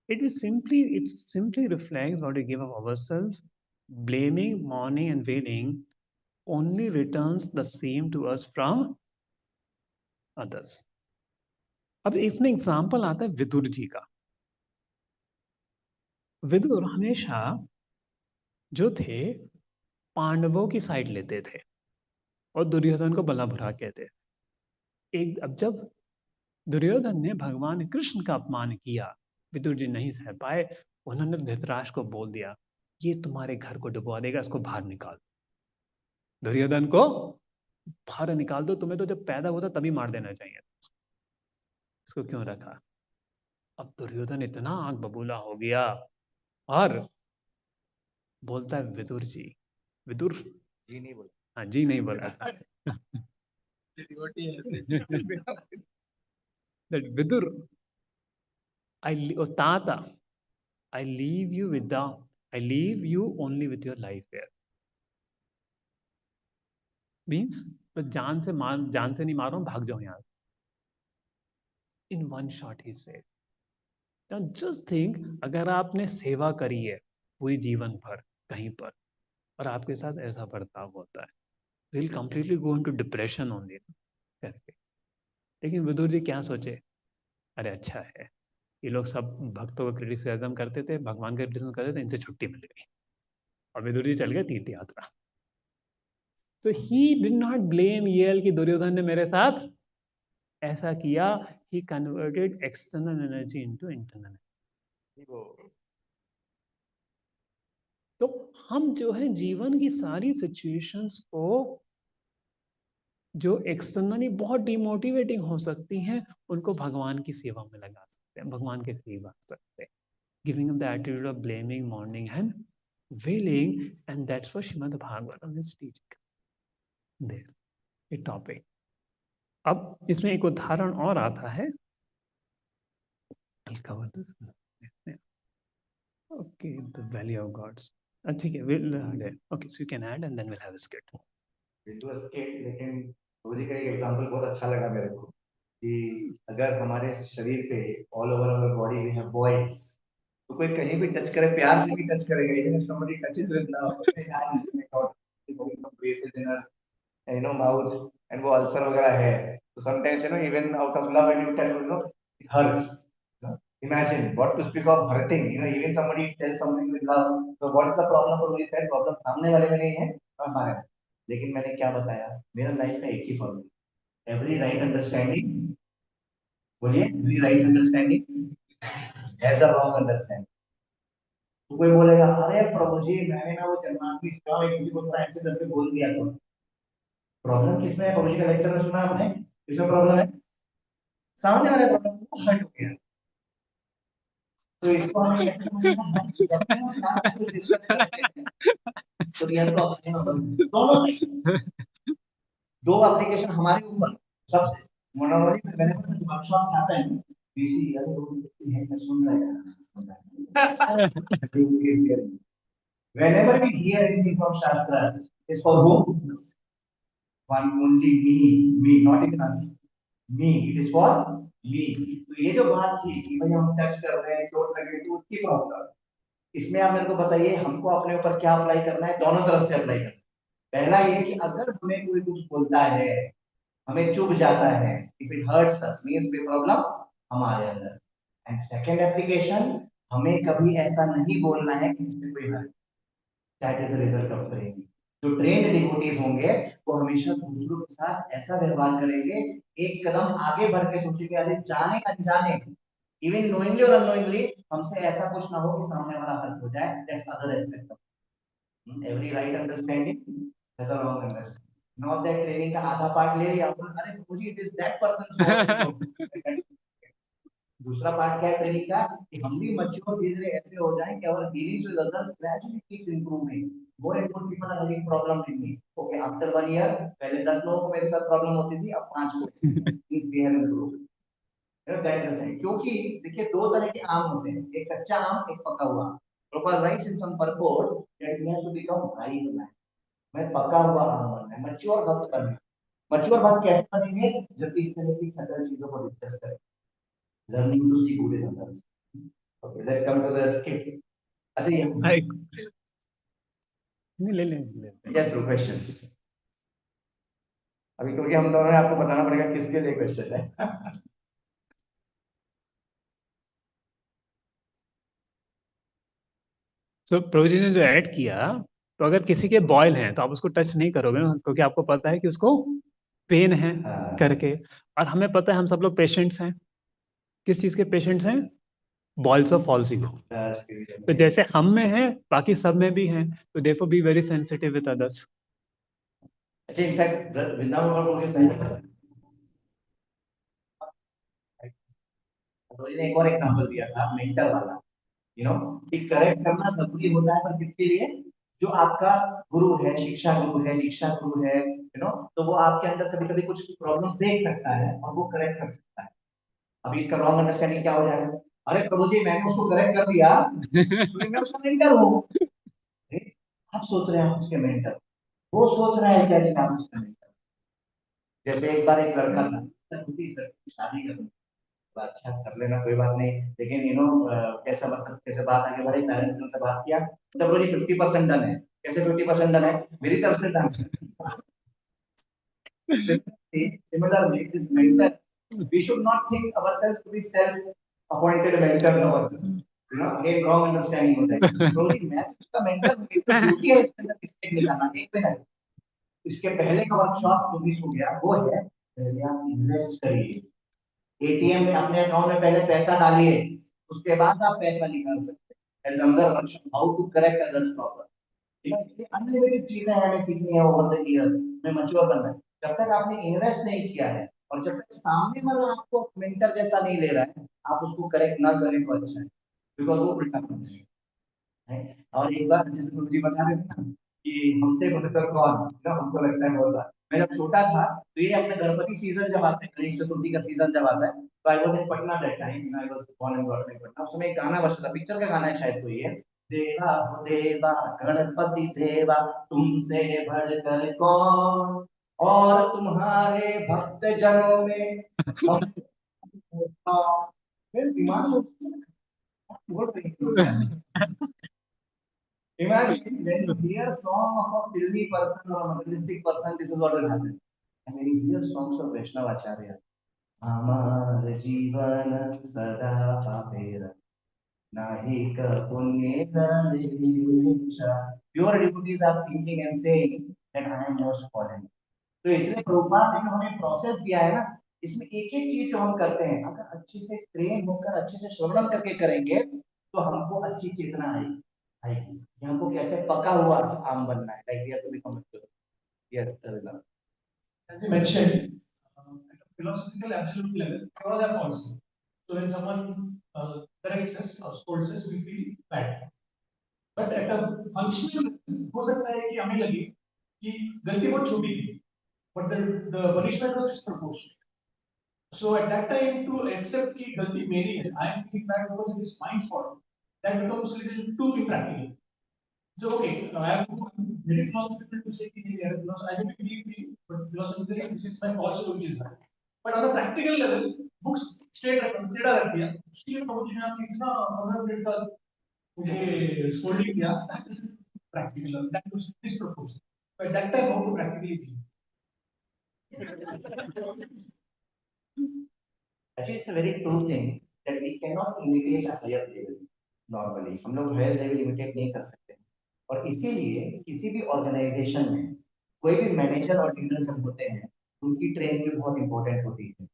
It simply reflects what we give of ourselves. Blaming, mourning, and wailing only returns the same to us from others. अब इसमें example आता है विदुर जी का. विदुर हमेशा जो थे पांडवों की साइड लेते थे और दुर्योधन को भला बुरा कहते थे. एक अब जब दुर्योधन ने भगवान कृष्ण का अपमान किया, विदुर जी नहीं सह पाए. उन्होंने धृतराष्ट्र को बोल दिया, ये तुम्हारे घर को डुबा देगा, इसको बाहर निकाल. दुर्योधन को बाहर निकाल दो, तुम्हें तो जब पैदा हुआ था तभी मार देना चाहिए. इसको क्यों रखा? अब दुर्योधन इतना आंख बबूला हो गया और बोलता है विदुर जी. विदुर जी नहीं बोला. हाँ जी नहीं बोला था. That विदुर ताता I leave you with the I leave you only with your life here. Means तो जान से नहीं मार रहा हूं, भाग जाओ यहाँ. In one shot he said. Now just think, अगर आपने सेवा करी है पूरी जीवन भर कहीं पर और आपके साथ ऐसा बर्ताव होता है, will completely go into depression only करके. लेकिन विदुर जी क्या सोचे, अरे अच्छा है, ये लोग सब भक्तों का क्रिटिसिज्म करते थे, भगवान का क्रिटिसिज्म करते थे, इनसे छुट्टी मिल गई और विदुर जी चल गए तीर्थ यात्रा. So he did not blame Yale कि दुर्योधन ने मेरे साथ ऐसा किया. He converted external energy into internal energy. तो हम जो है जीवन की सारी सिचुएशंस को जो एक्सटर्नली बहुत डिमोटिवेटिंग हो सकती हैं, उनको भगवान की सेवा में लगा सकते हैं, भगवान के करीब आ सकते हैं. Giving up the attitude of blaming, mourning, and wailing, and that's what Srimad Bhagavatam is teaching. There, a topic. अब इसमें एक उदाहरण और आता है. I'll cover this. Okay, the value of gods. ठीक है, we'll there. Okay, so you can add and then we'll have a skit. बिल्कुल स्केट. लेकिन रोजी का एक एग्जांपल बहुत अच्छा लगा मेरे को कि अगर हमारे शरीर पे all over our body we have boils, तो कोई कहीं भी टच करे, प्यार से भी टच करेगा. Even if somebody touches with love, यार इसमें God some places in our mouth, and वो अल्सर वगैरह है, तो sometimes even out of love and you tell it hurts. Imagine what to speak of hurting. Even somebody tells something with love. So what is the problem? For we said problem सामने वाले में नहीं है, हमारे. लेकिन मैंने क्या बताया, मेरा लाइफ का एक ही फॉर्मूला, एवरी राइट अंडरस्टैंडिंग. बोलिए, every right understanding has a wrong understanding. तो कोई बोलेगा, अरे प्रभु जी मैंने ना वो जन्माष्टमी का किसी को थोड़ा ऐसे करके बोल दिया. तो प्रॉब्लम किसमें है? प्रभु जी का लेक्चर में सुना आपने, किसमें प्रॉब्लम है? सामने वाले प्रॉब्लम हर्ट हो गया. तो इसको हम कैसे समझेंगे? हम शास्त्र को डिस्कस करते हैं तो रियल को दोनों दो एप्लीकेशन हमारे ऊपर सबसे मोनोलॉजिक whenever such workshop happen, we see यार लोग हैं मैं सुन रहा है. Whenever we hear anything from Shastra, it's for whom? One only me, not even us. Me, it is for me. तो ये जो बात थी कि भाई हम टच कर रहे हैं, चोट लग रही है, तो उसकी प्रॉब्लम. इसमें आप मेरे को बताइए हमको अपने ऊपर क्या अप्लाई करना है? दोनों तरफ से अप्लाई करना है. पहला ये कि अगर हमें कोई कुछ बोलता है, हमें चुभ जाता है, if it hurts us means कोई प्रॉब्लम हमारे अंदर. एंड सेकंड एप्लीकेशन, हमें कभी ऐसा नहीं बोलना है कि जिससे कोई hurt. That is the result of training. जो ट्रेन्ड डिवोटीज होंगे वो हमेशा दूसरों के साथ ऐसा व्यवहार करेंगे, एक कदम आगे बढ़ के सोचेंगे, अरे जाने अनजाने, इवन नोइंगली और अननोइंगली, हमसे ऐसा कुछ ना हो कि सामने वाला हर्ट हो जाए. That's other aspect of every right understanding has a wrong understanding. Not that training का आधा पार्ट ले लिया अपन, अरे मुझे it is that person's fault. दूसरा पार्ट क्या है ट्रेनिंग का, कि हम भी मैच्योर धीरे धीरे ऐसे हो जाएं कि our dealings with others gradually keep improving. More and more people are having problem with me. Okay, after 1 year पहले 10 लोगों को मेरे साथ प्रॉब्लम होती थी, अब 5 को. We have improved. That is side, क्योंकि देखिए दो तरह के आम होते हैं, एक कच्चा आम, एक पका हुआ आम। Proper rights in some purport that we have to become right man. मैं पका हुआ आम बनना है, मैच्योर भक्त बनना है। मैच्योर भक्त कैसे बनेंगे? जब इस तरह की सकल चीजों को डिस्कस करें, learning to see good in others. Okay, let's come to the skip. अच्छा ये नहीं, ले यस ब्रो, क्वेश्चन अभी, क्योंकि हम दोनों ने आपको बताना पड़ेगा किसके लिए क्वेश्चन है। सो प्रभु जी ने जो ऐड किया, तो अगर किसी के बॉयल हैं तो आप उसको टच नहीं करोगे ना, क्योंकि आपको पता है कि उसको पेन है हाँ, करके। और हमें पता है हम सब लोग पेशेंट्स हैं। किस चीज के पेशेंट्स हैं? Boils of false ego. तो जैसे हम में है, बाकी सब में भी है। तो therefore be very sensitive with others. अच्छा इनफैक्ट वृंदावन को के फ्रेंड तो ने एक और एग्जांपल दिया था मेंटर वाला, यू नो, कि करेक्ट करना जरूरी होता है, पर किसके लिए? जो आपका गुरु है, शिक्षा गुरु है, दीक्षा गुरु है, यू नो, तो वो आपके अंदर कभी कभी कुछ प्रॉब्लम्स देख सकता है और वो करेक्ट कर सकता है। अभी इसका रॉन्ग अंडरस्टैंडिंग क्या हो जाएगा? अरे प्रभु जी मैंने उसको करेक्ट कर दिया क्योंकि मैं उसका मेंटर हूँ। आप सोच रहे हैं आप उसके मेंटर, वो सोच रहा है क्या कि आप उसका मेंटर। जैसे एक बार एक लड़का था, शादी करनी, अच्छा कर लेना कोई बात नहीं, लेकिन यू नो कैसा मतलब कैसे बात आगे बढ़े, पेरेंट्स ने उनसे बात किया, तो बोली 50% डन है। कैसे 50% डन है? मेरी तरफ से डन है। Similarly, this mentor, we should not think ourselves to be self-appointed mentors of others. You know, again wrong understanding होता है। क्योंकि मैं उसका मेंटर हूँ, मेरी ड्यूटी है इसके अंदर मिस्टेक निकालना। एक मिनट, इसके पहले का वर्कशॉप जो मिस हो गया वो है, पहले आप इन्वेस्ट करिए। एटीएम में अपने अकाउंट में पहले पैसा डालिए, उसके बाद आप पैसा निकाल सकते हैं। That is another workshop, how to correct others problem. ठीक है, इसलिए अनलिमिटेड चीजें हमें सीखनी है ओवर द ईयर में, मैच्योर बनना है। जब तक आपने इन्वेस्ट नहीं किया है और जब तक सामने वाला आपको मेंटर जैसा नहीं ले रहा है, आप उसको करेक्ट ना करें तो अच्छा है, बिकॉज वो उल्टा करता है। और एक बार जैसे गुरु जी बता रहे थे ना कि हमसे बढ़कर कौन, ना हमको लगता है बहुत बार। मैं जब छोटा था तो ये अपने गणपति सीजन जब आता है, गणेश चतुर्थी का सीजन जब आता है, तो I was in Patna that time, I was born and brought in Patna. उस समय एक गाना बजता था, पिक्चर का गाना है शायद कोई है, देवा हो देवा गणपति देवा, तुमसे बढ़कर कौन, और तुम्हारे भक्त जनों में हम फिर दिमाग में बोल रही है। Imagine when you hear song of a filmy person or a materialistic person, this is what will happen. And when you hear songs of Vaishnavacharya, Amar Jivan Sada Papera, Nahika Punyeta Devisha. Pure devotees are thinking and saying that I am most fallen. तो इसलिए प्रभुपाद ने जो हमें process दिया है ना, इसमें एक एक चीज जो हम करते हैं, अगर अच्छे से ट्रेन होकर अच्छे से श्रवण करके करेंगे तो हमको अच्छी चेतना आएगी आएगी कि हमको कैसे पका हुआ आम बनना है, like we have to become yes Taruna. As you mentioned, at a philosophical absolute level, all are false. So when someone corrects us or scolds us, we feel bad. But at a functional level, हो सकता है कि हमें लगे कि गलती बहुत छोटी थी, but the punishment was disproportionate. So at that time, to accept कि गलती मेरी है, I am feeling bad because it is my fault, that becomes a little too impractical. So okay, I am very philosophical to say कि I don't believe me, but philosophically this is my fault, so which is right. But on a practical level, books straight टेढ़ा रख दिया, उसके लिए प्रभु जी ने आपने इतना 15 minute का मुझे स्कोल्डिंग किया, that is practical, that was disproportionate. But that time how to practically be. Actually, it's a very true thing that we cannot imitate a higher level normally. हम लोग higher level imitate नहीं कर सकते, और इसीलिए किसी भी ऑर्गेनाइजेशन में कोई भी मैनेजर और लीडर जब होते हैं, उनकी ट्रेनिंग भी बहुत इंपॉर्टेंट होती है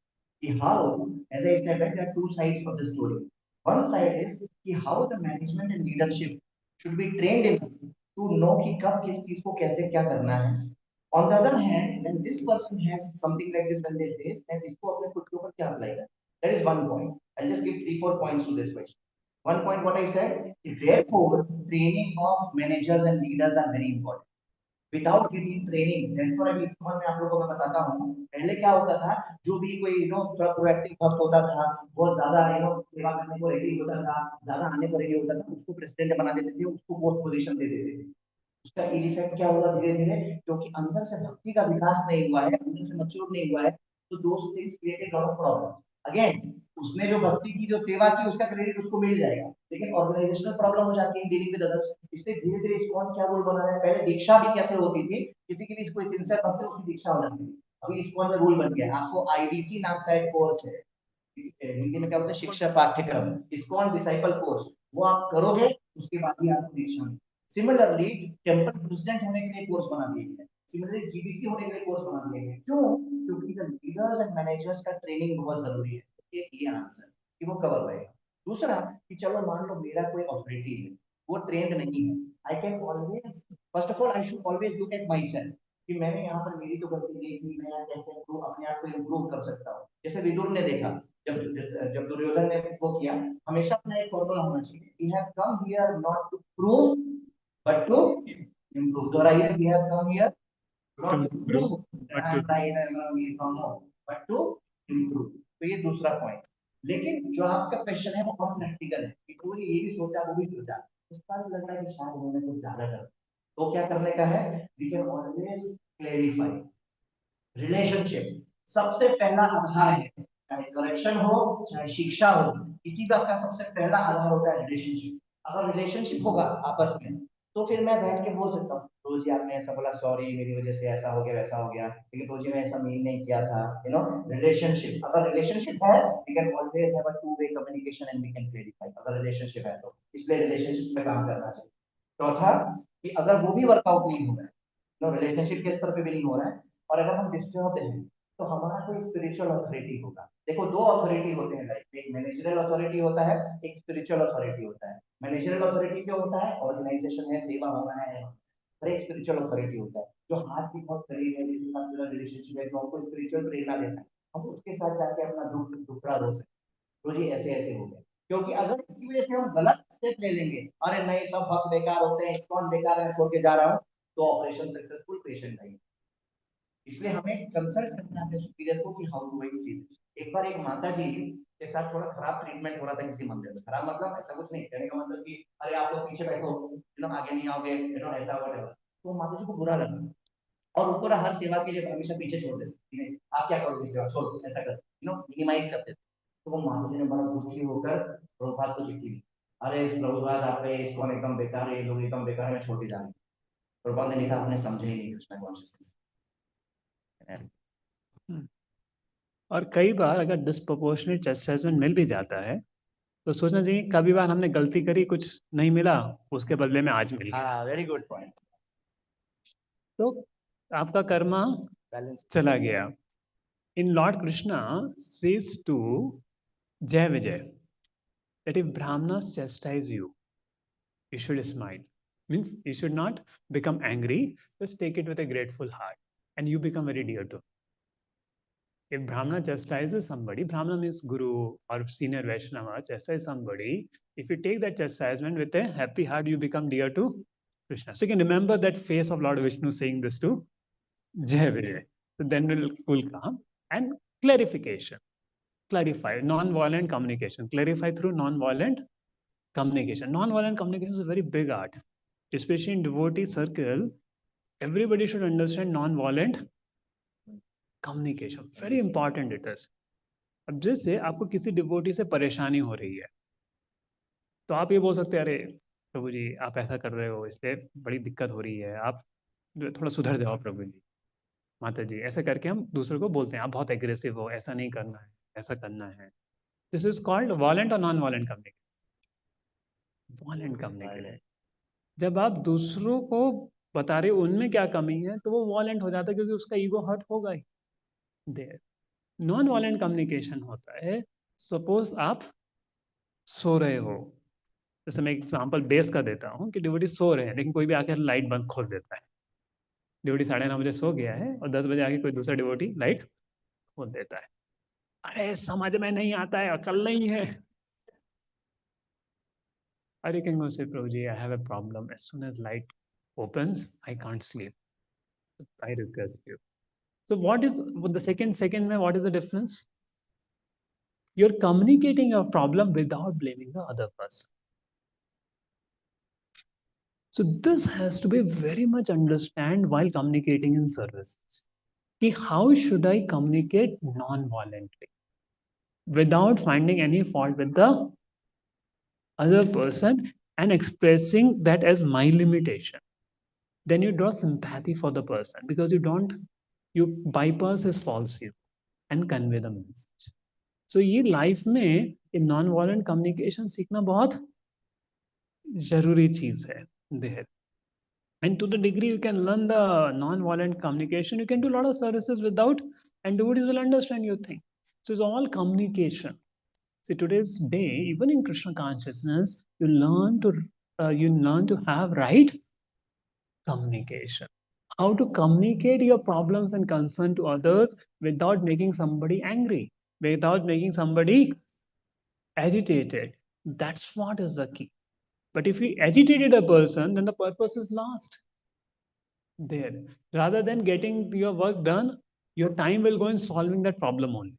कि how, as I said, there are two sides of the story. One side is कि how the management and leadership should be trained in to know कि कब किस चीज को कैसे क्या करना है। On the other hand, when this person has something like this when they face, then इसको अपने खुद के ऊपर क्या apply करें? That is one point. I'll just give 3-4 points to this question. One point, what I said, therefore, training of managers and leaders are very important. Without giving training. Therefore अभी ISKCON में आप लोगों को मैं बताता हूँ, पहले क्या होता था, जो भी कोई थोड़ा प्रोएक्टिव भक्त होता था, बहुत ज्यादा सेवा करने को रेडी होता था, ज्यादा आने को रेडी होता था, उसको प्रेसिडेंट बना देते थे, उसको पोस्ट पोजीशन दे देते थे। उसका इफेक्ट क्या हुआ धीरे धीरे, क्योंकि अंदर से भक्ति का विकास नहीं हुआ है, अंदर से मैच्योर नहीं हुआ है, तो those things created lot of problem. Again उसने जो भक्ति की, जो सेवा की, उसका क्रेडिट उसको मिल जाएगा, लेकिन ऑर्गेनाइजेशनल प्रॉब्लम हो जाती है डीलिंग विद अदर्स। इसलिए धीरे धीरे इस्कॉन क्या रूल बना है, पहले दीक्षा भी कैसे होती थी, किसी की भी कोई सिंसियर भक्त है उसकी दीक्षा हो जाती है। अभी इस्कॉन में रूल बन गया है, आपको आईडीसी नाम का एक कोर्स है, हिंदी में क्या बोलते हैं, शिक्षा पाठ्यक्रम, इस्कॉन डिसाइपल कोर्स, वो आप करोगे उसके बाद ही आपको दीक्षा मिलेगी। सिमिलरली टेम्पल प्रेसिडेंट होने के लिए कोर्स बना दिए गए, सिमिलरली जीबीसी होने के लिए कोर्स बना दिए गए। क्यों? क्योंकि द लीडर्स एंड मैनेजर्स का ट्रेनिंग बहुत जरूरी है। एक ये आंसर कि वो कवर रहेगा। दूसरा कि चलो मान लो मेरा कोई ऑथोरिटी है, वो ट्रेंड नहीं है, I can always, first of all I should always look at my self कि मैंने यहाँ पर मेरी तो गलती देखी, मैं यहाँ कैसे अपने आप को इम्प्रूव कर सकता हूँ। जैसे विदुर ने देखा, जब जब दुर्योधन ने वो किया, हमेशा अपना एक फॉर्मूला होना चाहिए, we have come here not to prove but to improve. दोहराइए, we have come here not to prove that I am right and we from no, but to improve. तो ये दूसरा पॉइंट। लेकिन जो आपका क्वेश्चन है वो बहुत प्रैक्टिकल है, कि कोई ये भी सोचा वो भी सोचा, इस बार लग रहा है कि शायद उन्होंने कुछ ज्यादा कर, तो क्या करने का है, we can always clarify. Relationship सबसे पहला आधार है, चाहे करेक्शन हो चाहे शिक्षा हो, इसी का सबसे पहला आधार होता है रिलेशनशिप। अगर रिलेशनशिप होगा आपस में, तो फिर मैं बैठ के बोल सकता हूँ, रोजी आपने ऐसा बोला, सॉरी मेरी वजह से ऐसा हो गया वैसा हो गया, लेकिन रोजी मैं ऐसा मीन नहीं किया था। रिलेशनशिप, अगर रिलेशनशिप है, we can always have a two way communication and we can clarify, अगर रिलेशनशिप है तो। इसलिए रिलेशनशिप पे काम करना चाहिए। चौथा, कि अगर वो भी वर्कआउट नहीं हो रहा है, रिलेशनशिप के स्तर पे भी नहीं हो रहा है, और अगर हम डिस्टर्ब हैं, तो हमारा कोई स्पिरिचुअल अथॉरिटी होगा। देखो दो अथॉरिटी होते हैं लाइफ में, एक मैनेजरल अथॉरिटी होता है, एक स्पिरिचुअल अथॉरिटी होता है। मैनेजरल अथॉरिटी क्या होता है, ऑर्गेनाइजेशन है, सेवा होना है। और एक स्पिरिचुअल अथॉरिटी होता है जो हाथ की बहुत करीब है, जिसके साथ मेरा रिलेशनशिप है, जो हमको स्पिरिचुअल प्रेरणा देता है, हम उसके साथ जाके अपना दुख टुकड़ा रो सकते हैं, तो ये ऐसे ऐसे हो गए। क्योंकि अगर इसकी वजह से हम गलत स्टेप ले लेंगे, अरे नहीं सब भक्त बेकार होते हैं, कौन बेकार है, छोड़ के जा रहा हूँ, तो ऑपरेशन सक्सेसफुल, पेशेंट नहीं। इसलिए हमें कंसल्ट करना है अपने सुपीरियर को कि how to I see this. एक बार एक माता जी के साथ थोड़ा खराब ट्रीटमेंट हो रहा था किसी मंदिर में, खराब मतलब ऐसा कुछ नहीं, कहने का मतलब कि अरे आप लोग पीछे बैठो, आगे नहीं आओगे, ऐसा वगैरह। तो माता जी को बुरा लगा, और उनको ना हर सेवा के लिए हमेशा पीछे छोड़ देते, आप क्या करोगे सेवा, छोड़ो, ऐसा कर, मिनिमाइज करते थे। तो वो माता जी ने बड़ा दुखी होकर प्रभुपाद को चिट्ठी ली, अरे प्रभुपाद आप इसको एकदम बेकार है, ये लोग एकदम बेकार है, मैं छोड़ के जा रही हूँ। प्रभुपाद ने लिखा, आपने समझे ही नहीं कृष्णा कॉन्शियसनेस। और कई बार अगर डिस्प्रोपोर्शनेट चस्टिसमेंट मिल भी जाता है, तो सोचना चाहिए कभी बार हमने गलती करी, कुछ नहीं मिला, उसके बदले में आज मिल गया। हाँ, वेरी गुड पॉइंट। तो आपका कर्मा बैलेंस चला गया। इन लॉर्ड कृष्णा सेज टू जय विजय that if brahmanas chastise you, you should smile. Means you should not become angry, just take it with a grateful heart and you become very dear to him. If Brahmana chastises somebody, Brahmana means Guru or senior Vaishnava chastises somebody, if you take that chastisement with a happy heart, you become dear to Krishna. So you can remember that face of Lord Vishnu saying this to Jai Vijay. So then will come. And clarification. Clarify. Non-violent communication. Clarify through non-violent communication. Non-violent communication is a very big art. Especially in devotee circle, everybody should understand non-violent communication. Very important it is. अब जैसे आपको किसी devotee से परेशानी हो रही है, तो आप ये बोल सकते हैं, अरे प्रभु जी आप ऐसा कर रहे हो, इसलिए बड़ी दिक्कत हो रही है, आप थोड़ा सुधर जाओ प्रभु जी, माता जी, ऐसा करके हम दूसरे को बोलते हैं आप बहुत एग्रेसिव हो, ऐसा नहीं करना है, ऐसा करना है। दिस इज कॉल्ड वॉलेंट और नॉन वॉलेंट कम्युनिकेशन। वॉलेंट कम्युनिकेशन, जब आप दूसरों को बता रहे उनमें क्या कमी है, तो वो वॉलेंट हो जाता है, क्योंकि उसका ईगो हर्ट होगा ही। देर नॉन वॉलेंट कम्युनिकेशन होता है, सपोज आप सो रहे हो, जैसे मैं एग्जांपल बेस का देता हूँ कि डिवोटी सो रहे हैं, लेकिन कोई भी आकर लाइट बंद खोल देता है। डिवोटी 9:30 बजे सो गया है और 10 बजे आके कोई दूसरा डिवोटी लाइट खोल देता है, अरे समझ में नहीं आता है, अकल नहीं है। अरे can go say Prabhu ji, I have a problem, as soon as light opens I can't sleep, I request you. So what is the second way? What is the difference? You're communicating your problem without blaming the other person. So this has to be very much understand while communicating in services. How should I communicate non-violently without finding any fault with the other person and expressing that as my limitation? Then you draw sympathy for the person because you bypass his false ego and convey the message. So ये life में ये non violent communication सीखना बहुत जरूरी चीज है देर. And to the degree you can learn the non-violent communication, you can do a lot of services without, and devotees will understand your thing. So it's all communication. See, today's day, even in Krishna consciousness, you learn to have right communication. How to communicate your problems and concern to others without making somebody angry, without making somebody agitated. That's what is the key. But if you agitated a person, then the purpose is lost there. Rather than getting your work done, your time will go in solving that problem only.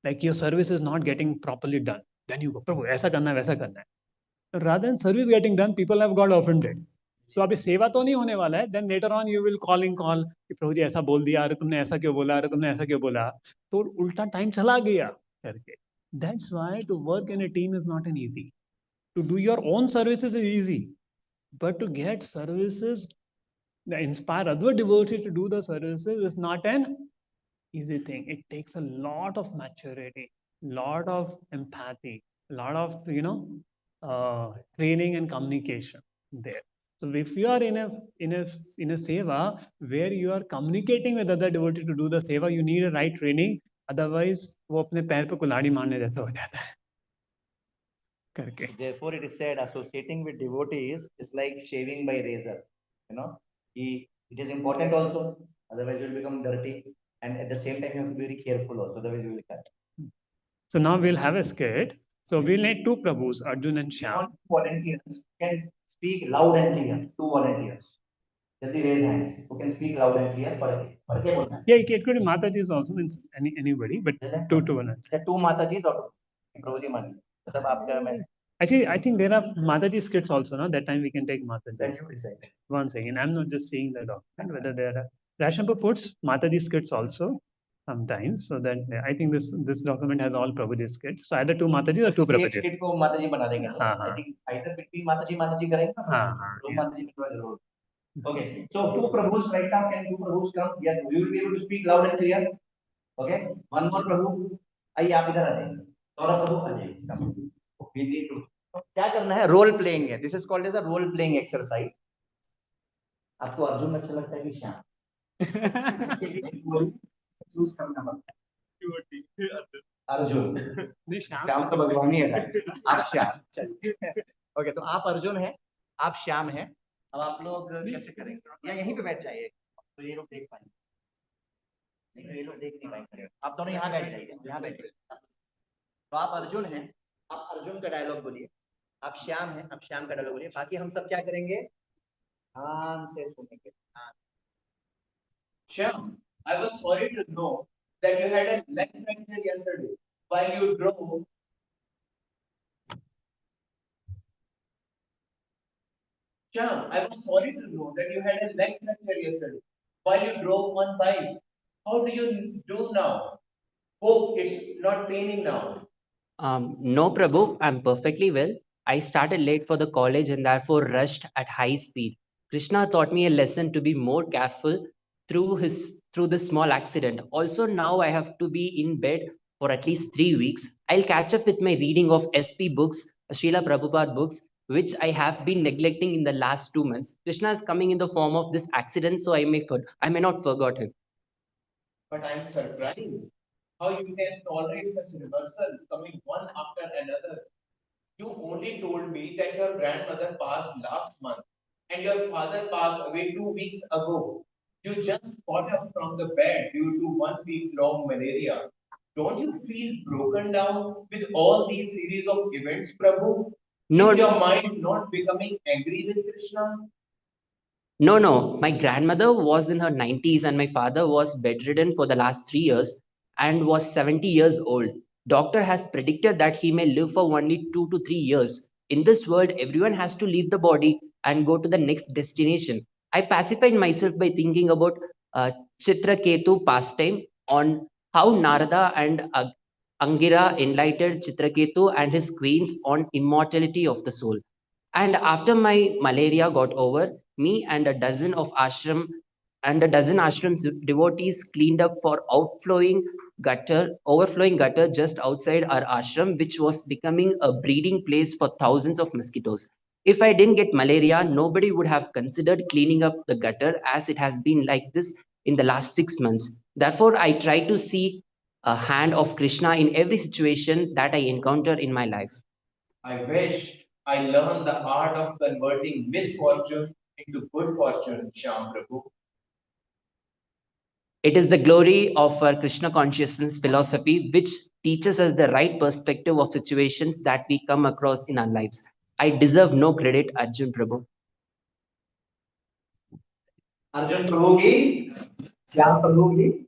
Like your service is not getting properly done. Then you go, Prabhu, ऐसा करना है, वैसा करना है. Rather than service getting done, people have got offended. So अभी सेवा तो नहीं होने वाला है. Then later on you will call कि प्रभु जी ऐसा बोल दिया, अरे तुमने ऐसा क्यों बोला, अरे तुमने ऐसा क्यों बोला, तो उल्टा टाइम चला गया करके. That's why to work in a team is not an easy. To do your own services is easy, but to get services, inspire other devotees to do the services is not an easy thing. It takes a lot of maturity, lot of empathy, lot of training and communication there. So if you are in a seva where you are communicating with other devotees to do the seva, you need a right training. Otherwise, वो अपने पैर पे कुल्हाड़ी मारने जैसा हो जाता है करके. Therefore, it is said associating with devotees is like shaving by razor. You know, it is important also. Otherwise, you will become dirty. And at the same time, you have to be very careful also. Otherwise, you will cut. So now we'll have a skit. So we'll need two Prabhus, Arjun and Shyam. Volunteers can speak loud and clear. Two volunteers. Jaldi raise hands. Who can speak loud and clear? पढ़ के बोलना. Yeah, it could be Mataji's also, means anybody, but two to one. Two Mataji's or Prabhuji Mataji. मतलब आपका मैं. Actually, I think there are Mataji skits also, no? That time we can take Mataji. That you decide. One second, I'm not just seeing the document, whether there are. Rashampa puts Mataji skits also sometimes, so that I think this document has all Prabhuji skits. So either two Mataji or two Prabhuji. एक skit को Mataji बना देंगे. I think either between Mataji करेंगे. दो Mataji जरूर. Okay, so two Prabhus right now. Can two Prabhus come? Yes, we will be able to speak loud and clear. Okay, one more Prabhu. आइए आप इधर आ जाइए. सौरभ प्रभु आ जाइए. We need to. क्या करना है? Role playing है. This is called as a role playing exercise. आपको अर्जुन अच्छा लगता है कि श्याम? Choose करना मत. अर्जुन. श्याम तो भगवान ही है. आप श्याम. चलिए. Okay, तो आप अर्जुन हैं, आप श्याम हैं. अब आप लोग कैसे करेंगे? या यहीं पे बैठ जाइए, तो ये लोग देख पाएंगे. नहीं, ये लोग देख नहीं पाएंगे. आप दोनों यहाँ बैठ जाइए, यहाँ बैठिए. तो आप अर्जुन हैं, आप अर्जुन का डायलॉग बोलिए. आप श्याम हैं, आप श्याम का डायलॉग बोलिए. बाकी हम सब क्या करेंगे? ध्यान से सुनेंगे. Shyam, I was sorry to know that you had a leg fracture yesterday while you drove. Shyam, I was sorry to know that you had a leg fracture yesterday while you drove on bike. How do you do now? Hope it's not paining now. No, Prabhu, I'm perfectly well. I started late for the college and therefore rushed at high speed. Krishna taught me a lesson to be more careful through this small accident. Also, now I have to be in bed for at least 3 weeks. I'll catch up with my reading of SP books, Srila Prabhupada books, which I have been neglecting in the last 2 months. Krishna is coming in the form of this accident, so I may not forget him. But I'm surprised how you can tolerate such reversals coming one after another. You only told me that your grandmother passed last month and your father passed away 2 weeks ago. You just got up from the bed due to 1 week long malaria. Don't you feel broken down with all these series of events, Prabhu? No, Is your mind not becoming angry with Krishna? No. My grandmother was in her 90s and my father was bedridden for the last 3 years and was 70 years old. Doctor has predicted that he may live for only 2 to 3 years. In this world, everyone has to leave the body and go to the next destination. I pacified myself by thinking about uh, Chitraketu pastime on how Narada and Angira enlightened Chitraketu and his queens on immortality of the soul. And after my malaria got over, me and a dozen ashram devotees cleaned up for overflowing gutter just outside our ashram, which was becoming a breeding place for thousands of mosquitoes. If I didn't get malaria, nobody would have considered cleaning up the gutter as it has been like this in the last 6 months. Therefore, I try to see a hand of Krishna in every situation that I encounter in my life. I wish I learned the art of converting misfortune into good fortune, Shyam Prabhu. It is the glory of our Krishna consciousness philosophy, which teaches us the right perspective of situations that we come across in our lives. I deserve no credit, Arjun Prabhu. Arjun Prabhu ki, Shyam Prabhu ki.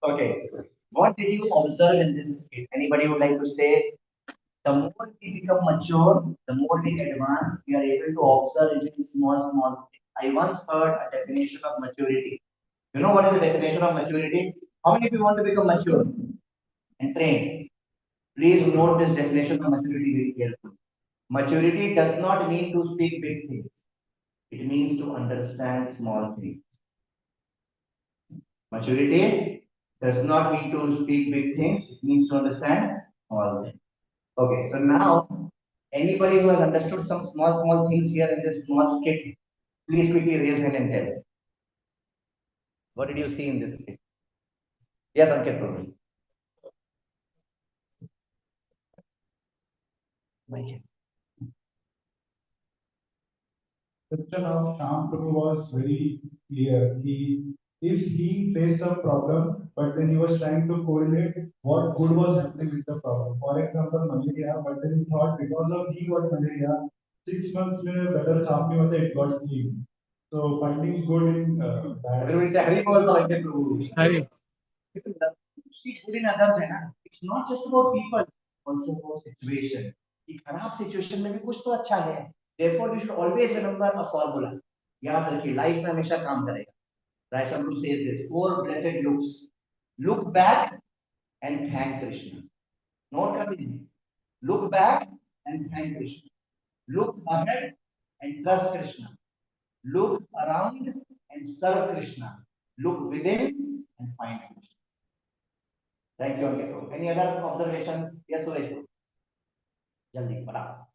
Okay. What did you observe in this skit? Anybody would like to say? The more we become mature, the more we advance, we are able to observe even small things. I once heard a definition of maturity. You know what is the definition of maturity? How many of you want to become mature and trained? Please note this definition of maturity very carefully. Maturity does not mean to speak big things. It means to understand small things. Maturity does not mean to speak big things. It means to understand small things. Okay, so now anybody who has understood some small things here in this small skit, please quickly raise hand and tell. What did you see in this skit? Yes, Ankit Prabhu. Mike. Picture of Shyam Prabhu was very clear. If he faced a problem, but then he was trying to correlate what good was happening with the problem. For example, malaria, but then he thought because of he got malaria, 6 months में better साफ नहीं होता, it got clean. So finding good in bad. Everybody say Hari Bol to Ankit Prabhu. Hari. See good in others है ना. It's not just about people, also about situation. कि खराब situation में भी कुछ तो अच्छा है. Therefore, we should always remember a formula. याद रखिए, life में हमेशा काम करेगा. Vyasacharya says this: 4 blessed looks. Look back and thank Krishna. Note कर लीजिए. Look back and thank Krishna. Look ahead and trust Krishna. Look around and serve Krishna. Look within and find Krishna. Thank you, Ankit. Any other observation? Yes, Suresh. Jaldi, bada.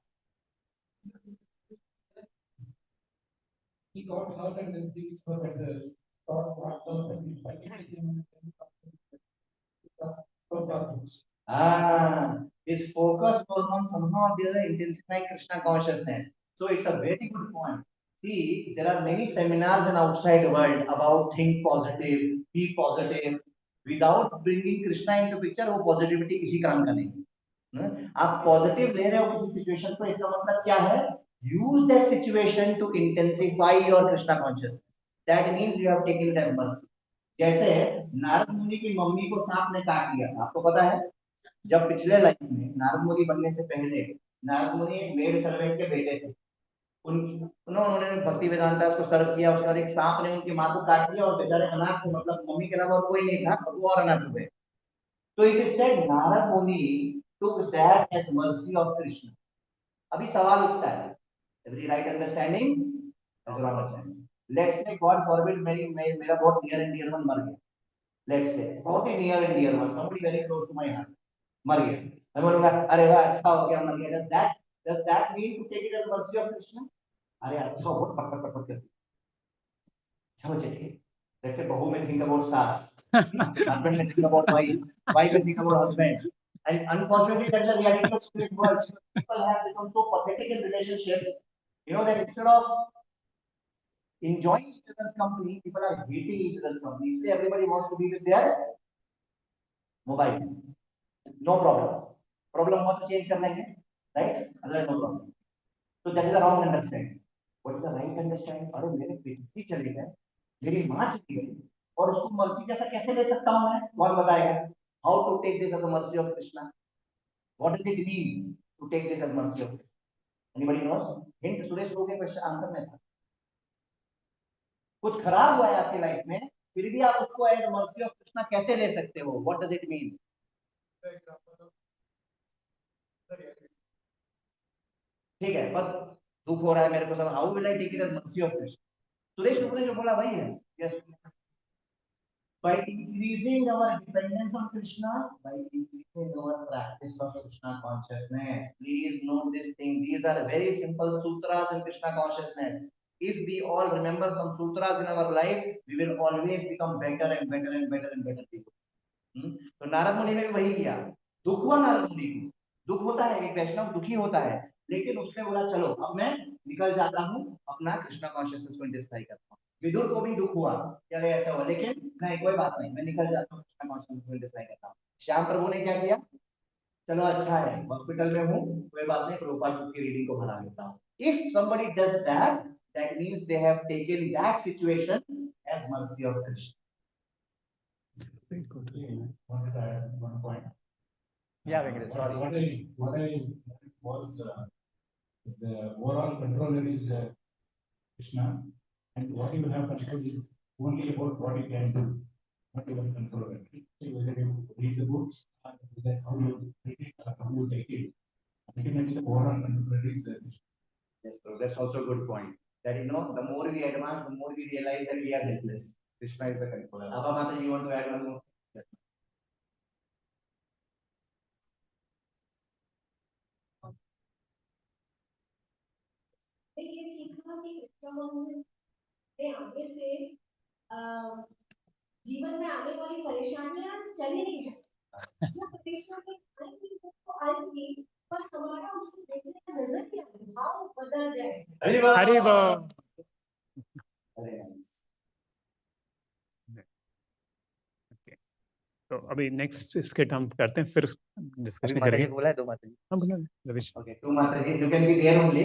He got hurt and then things were better. Thought what His focus was on somehow or the other intensifying Krishna consciousness. So it's a very good point. See, there are many seminars in outside world about think positive, be positive. Without bringing Krishna into picture, वो positivity किसी काम का नहीं है. आप positive ले रहे हो किसी situation को, इसका मतलब क्या है? Use that situation to intensify your Krishna consciousness. That means you have taken it as mercy. जैसे नारद मुनि की मम्मी को सांप ने काट लिया था, आपको पता है? जब पिछले लाइफ में नारद मुनि बनने से पहले नारद मुनि एक मेड सर्वेंट के बेटे थे. उन्होंने भक्ति वेदांता को सर्व किया. उसके बाद एक सांप ने उनकी मां को काट लिया और बेचारे अनाथ थे, मतलब मम्मी के अलावा और कोई नहीं था, वो और अनाथ हुए. तो इट इज सेड नारद मुनि took that as mercy of Krishna. अभी सवाल उठता है, every right understanding is wrong understanding. Let's say God forbid मेरा बहुत near and dear one मर गया. Let's say बहुत ही near and dear one, somebody very close to my heart मर गया. मैं बोलूंगा अरे वाह अच्छा हो गया मर गया. Does that mean to take it as mercy of Krishna? अरे अच्छा हो पट पट पट पट समझिए. Let's say बहू में think about सास, husband में think about wife में think about husband. And unfortunately, that's the reality of spirit world. People have become so pathetic in relationships, you know, that instead of enjoying each other's company, people are hating each other's company. Say everybody wants to be with their mobile. No problem. Problem was to change कर लेंगे, right? Otherwise no problem. So that is a wrong understanding. What is the right understanding? अरे मेरे पिताजी चले गए, मेरी माँ चली गई, और उसको मर्सी जैसा कैसे ले सकता हूँ मैं? कौन बताएगा? How to take this as a mercy of Krishna? What does it mean to take this as mercy of? Anybody knows? Hint Suresh Prabhu के क्वेश्चन आंसर में था। कुछ खराब हुआ है आपकी लाइफ में, फिर भी आप उसको एज मर्सी ऑफ कृष्णा कैसे ले सकते हो? What does it mean? ठीक है, पर दुख हो रहा है मेरे को, सब how will I take it as mercy of Krishna? Suresh Prabhu ने जो बोला वही है। Yes, by increasing our dependence on Krishna, by increasing our practice of Krishna consciousness. Please note this thing. These are very simple sutras in Krishna consciousness. If we all remember some sutras in our life, we will always become better and better and better and better people. तो नारद मुनि ने भी वही किया। दुख हुआ नारद मुनि को, दुख होता है, एक वैष्णव दुखी होता है, लेकिन उसने बोला चलो अब मैं निकल जाता हूँ, अपना कृष्णा कॉन्शियसनेस को इंटेंसिफाई करता हूँ। विदुर को भी दुख हुआ कि अरे ऐसा हुआ, लेकिन नहीं कोई बात नहीं, मैं निकल जाता हूँ, कृष्णा कॉन्शियसनेस को इंटेंसिफाई करता हूँ। श्याम प्रभु ने क्या किया? चलो अच्छा है, हॉस्पिटल में हूँ, कोई बात नहीं, प्रभुपाद जी की रीडिंग को भरा लेता हूँ। If somebody does that, that means they have taken that situation as mercy of Krishna. Wanted to add one point. Yeah, Venkatesh, sorry. What I was the overall controller is Krishna, and what you have control is only about what you can do, not your control. So whether you read the books, that's how you read it, how you take it. Ultimately, the overall controller is Krishna. Yes, bro, that's also a good point. That the more we advance, the more we realize that we are helpless. Krishna is the controller. Abba Mata, you want to add one more? Yes. ये सीखा कि कृष्ण आगे से जीवन में आने वाली परेशानियां चली नहीं जाती, परेशानी आएगी तो आएगी, पर हमारा उसको देखने का नजर क्या है, भाव बदल जाएगा। हरि बोल। तो अभी नेक्स्ट स्किट हम करते हैं, फिर डिस्कशन करेंगे। बोला है दो माता जी। हम बोला रविश। Okay, two माता जी, you can be there only,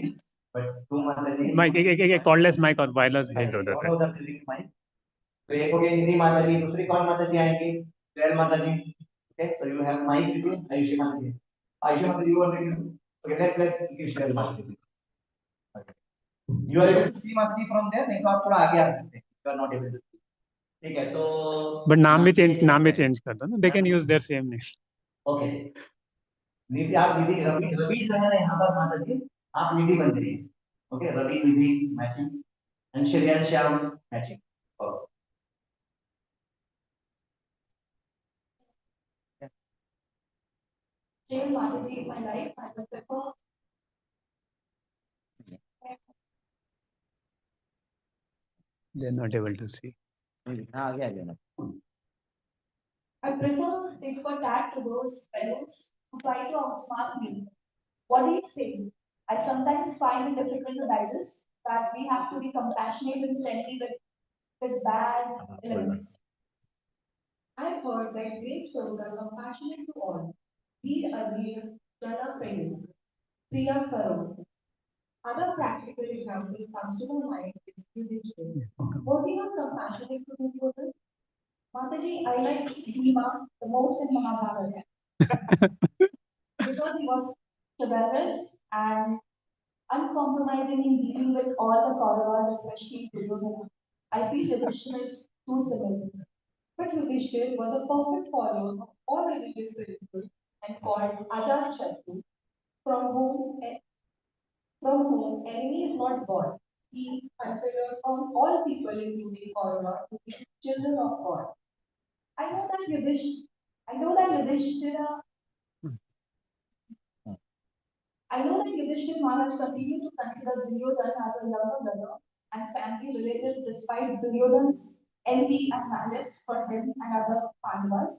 but two माता जी। माइक एक कॉर्डलेस माइक और वायरलेस भेज दो देते हैं। उधर से लिंक माइक। तो एक हो गई निधि माता जी, दूसरी कौन माता जी आएंगी? जय माता जी। Okay, so you have mic with you, Ayushi माता जी। आयुषी माता जी, you are ready to? Okay, let's share mic with you. Okay. You are able to see माता जी from there? नहीं तो आप थोड़ा आगे आ सकते हैं। You are not able to see. ठीक है, तो बट नाम भी चेंज कर दो ना, they can use their same name. Okay, Nidhi आप निधि रवि रवि जो है ना यहाँ पर माता जी, आप निधि बन जाइए। Okay, Ravi Nidhi matching, and Shreya Shyam matching. Real Mataji in my life, I would prefer. They are not able to see. हाँ आगे आ जाना। I prefer tit for tat to those fellows who try to outsmart me. What do you say? I sometimes find it difficult to digest that we have to be compassionate and friendly with bad elements. I've heard that great souls are compassionate to all. Veer Adhir, Jana Friend, Priya Karo. Other practical example comes to my mind is Yudhishthir. Was he not compassionate to Duryodhana? Mataji, I like Bhima the most in Mahabharata because he was chivalrous and uncompromising in dealing with all the Kauravas, especially Duryodhana. I feel Yudhishthir is too timid. But Yudhishthir was a perfect follower of all religious principles and called Ajat Shatru, from whom, from whom enemy is not God. He considered all people, including Kaurava, to be children of God. I know that Yudhishthira I know that Yudhishthir Maharaj continued to consider Duryodhana as a younger brother and family relative despite Duryodhana's envy and malice for him and other Pandavas.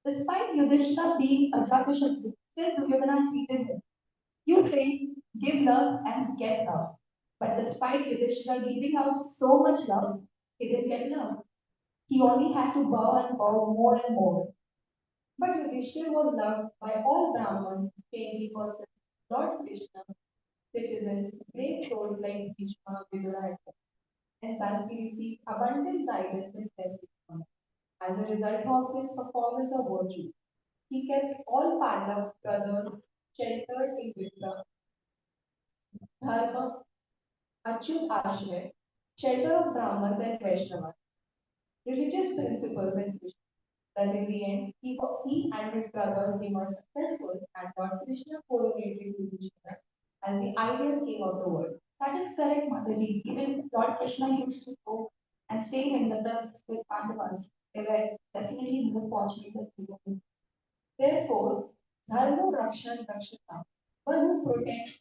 Despite Yudhishthira being a Jatashatru, still Duryodhana treated him. You say, give love and get love. But despite Yudhishthira giving out so much love, he didn't get love. He only had to bow and bow more and more. But Yudhishthira was loved by all Brahmins, mainly person Lord Krishna, citizens great souls like Bhishma, Vidura, and thus he received abundant guidance and blessings from him. As a result of his performance of virtue, he kept all Pandav brothers sheltered in Vitra, Dharma, Achyut Ashray, shelter of Brahmins and Vaishnavas, religious principles and Krishna. Thus, in the end, he and his brothers emerged successful and Lord Krishna coronated with each other as the ideal king of the world. That is correct, Mataji. Even Lord Krishna used to go and stay in Indraprastha with Pandavas. They were definitely more fortunate than people. Therefore, Dharma Rakshan Rakshata, one who protects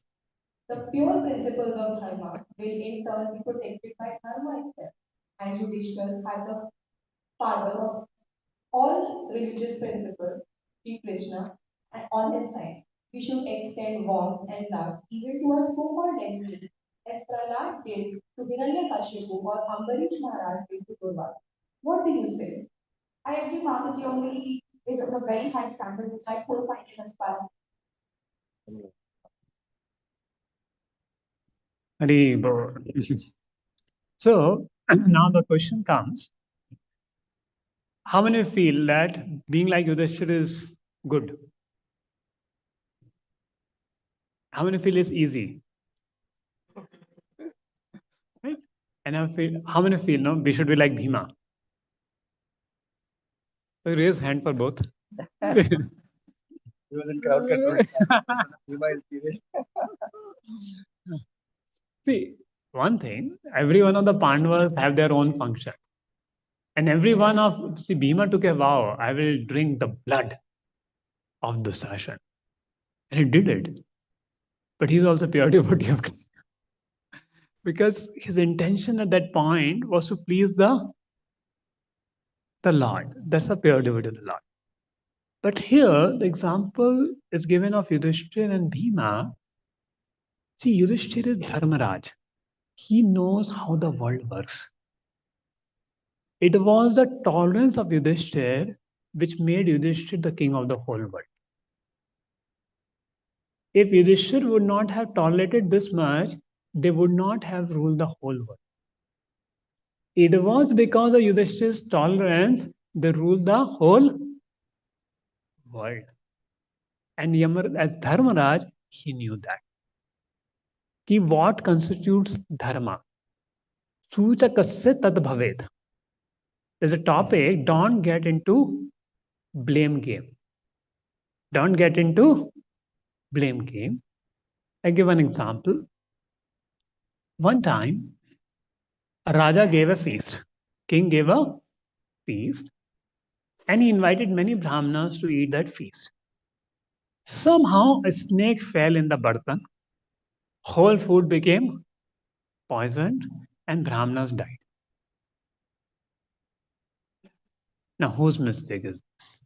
the pure principles of Dharma, will in turn be protected by Dharma itself. And Yudhishthira had the father of all religious principles, Sri Krishna, and on his side. We should extend warmth and love even to our so-called enemies, as Prahlad did to Hiranyakashipu or Ambarish Maharaj did to Durvasa. What do you say? I agree, Mataji, only it is a very high standard which I could find in inspiring. Hari Bol. So now the question comes: how many feel that being like Yudhishthir is good? How many feel is easy? Right? And how many feel no? We should be like Bhima. So raise hand for both. He was in crowd control. Bhima is serious. See, one thing, every one of the Pandavas have their own function. And every one of, see, Bhima took a vow, I will drink the blood of Dusashan. And he did it. But he's also pure devotee of Krishna. Because his intention at that point was to please the Lord. That's a pure devotee of the Lord. But here, the example is given of Yudhishthir and Bhima. See, Yudhishthir is Dharmaraj. He knows how the world works. It was the tolerance of Yudhishthir which made Yudhishthir the king of the whole world. If Yudhishthir would not have tolerated this much, they would not have ruled the whole world. It was because of Yudhishthir's tolerance they ruled the whole world. And as Dharmaraj, he knew that. What constitutes dharma? Suchakasya tad bhaved. There's a topic, don't get into blame game. Don't get into blame game. I give an example. One time, a Raja gave a feast. King gave a feast and he invited many Brahmanas to eat that feast. Somehow a snake fell in the bartan. Whole food became poisoned and Brahmanas died. Now, whose mistake is this?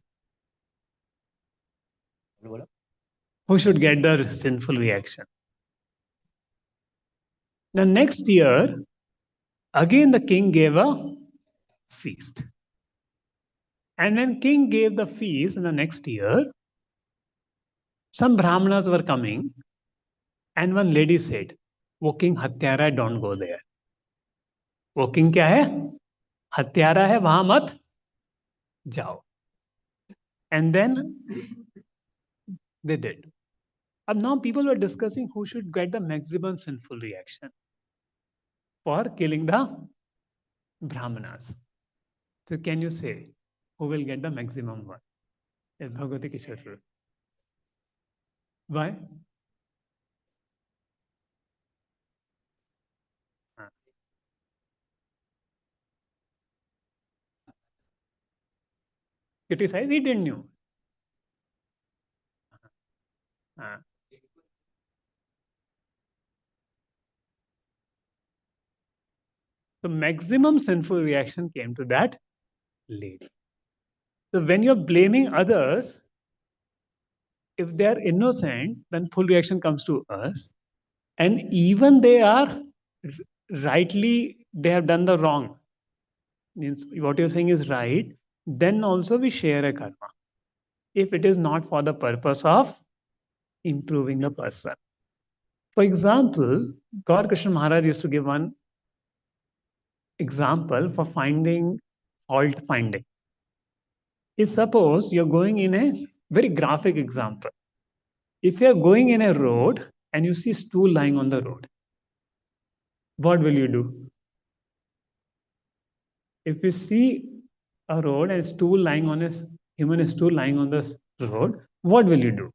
Who should get the sinful reaction? The next year, again the king gave a feast. And when king gave the feast in the next year, some Brahmanas were coming and one lady said, वो king हत्यारा है, don't go there. वो king क्या है? हत्यारा है, वहां मत जाओ. And then they did. And now people were discussing who should get the maximum sinful reaction for killing the Brahmanas. So can you say who will get the maximum one? Yes, Bhagavati Kishore. Why? Criticize, he didn't know. The maximum sinful reaction came to that lady. So when you're blaming others, if they are innocent, then full reaction comes to us. And even they are rightly, they have done the wrong. Means what you're saying is right, then also we share a karma. If it is not for the purpose of improving the person. For example, God Krishna Maharaj used to give one example for finding fault finding. Is suppose you're going in a very graphic example. If you're going in a road and you see stool lying on the road, what will you do? If you see a road and stool lying on a human stool lying on the road, what will you do?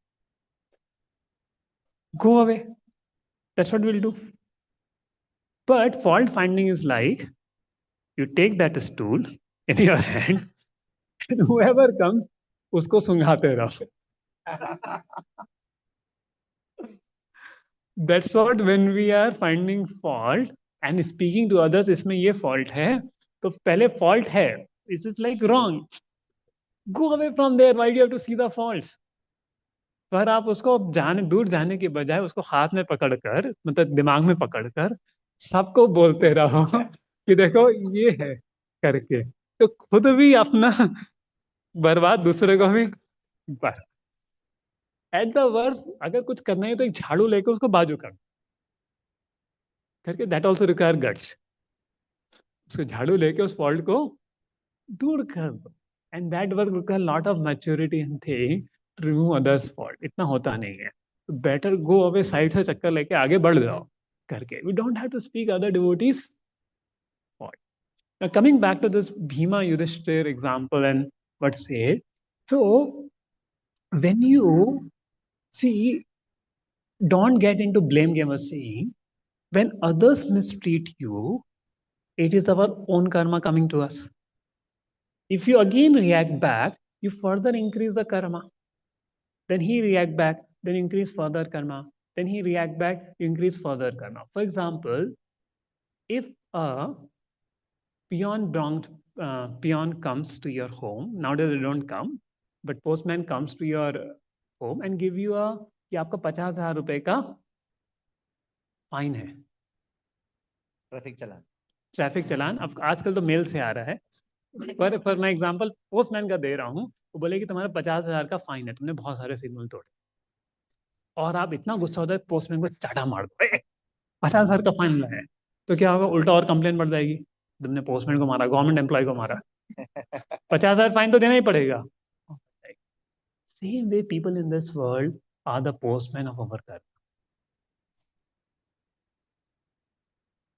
Go away. That's what we'll do. But fault finding is like you take that stool in your hand and whoever comes, usko sungate raho. That's what when we are finding fault and speaking to others, इसमें ये fault है, तो पहले fault है. This is like wrong. Go away from there. Why do you have to see the faults? पर आप उसको दूर जाने के बजाय उसको हाथ में पकड़कर मतलब दिमाग में पकड़कर सबको बोलते रहो कि देखो ये है करके, तो खुद भी अपना बर्बाद, दूसरे को भी एट द वर्स्ट अगर कुछ करना है तो एक झाड़ू लेकर उसको बाजू करके दैट ऑल्सो रिक्वायर गट्स. उसको झाड़ू लेके उस फॉल्ट को दूर कर दो. And that work require lot of maturity and thing to remove others fault. इतना होता नहीं है, तो बेटर गो अवे, साइड से चक्कर लेके आगे बढ़ जाओ करके. We don't have to speak other devotees fault. Now coming back to this Bhima Yudhishthir example and what said, so when you see, don't get into blame game of saying when others mistreat you, it is our own karma coming to us. If you again react back, you further increase the karma. Then he react back, then increase further karma. Then he react back, you increase further karma. For example, if a peon comes to your home, nowadays they don't come, but postman comes to your home and give you a कि आपका 50,000 रुपए का fine है. Traffic चलान. अब आजकल तो mail से आ रहा है, पर मैं एग्जांपल पोस्टमैन का दे रहा हूँ. वो बोले कि तुम्हारा 50,000 का फाइन है, तुमने बहुत सारे सिग्नल तोड़े, और आप इतना गुस्सा होता है पोस्टमैन को चाटा मार दो, 50,000 का फाइन मिला है, तो क्या होगा? उल्टा और कंप्लेन बढ़ जाएगी, तुमने पोस्टमैन को मारा, गवर्नमेंट एम्प्लॉय को मारा, 50,000 फाइन तो देना ही पड़ेगा. Same way people in this world are the postman of our karma.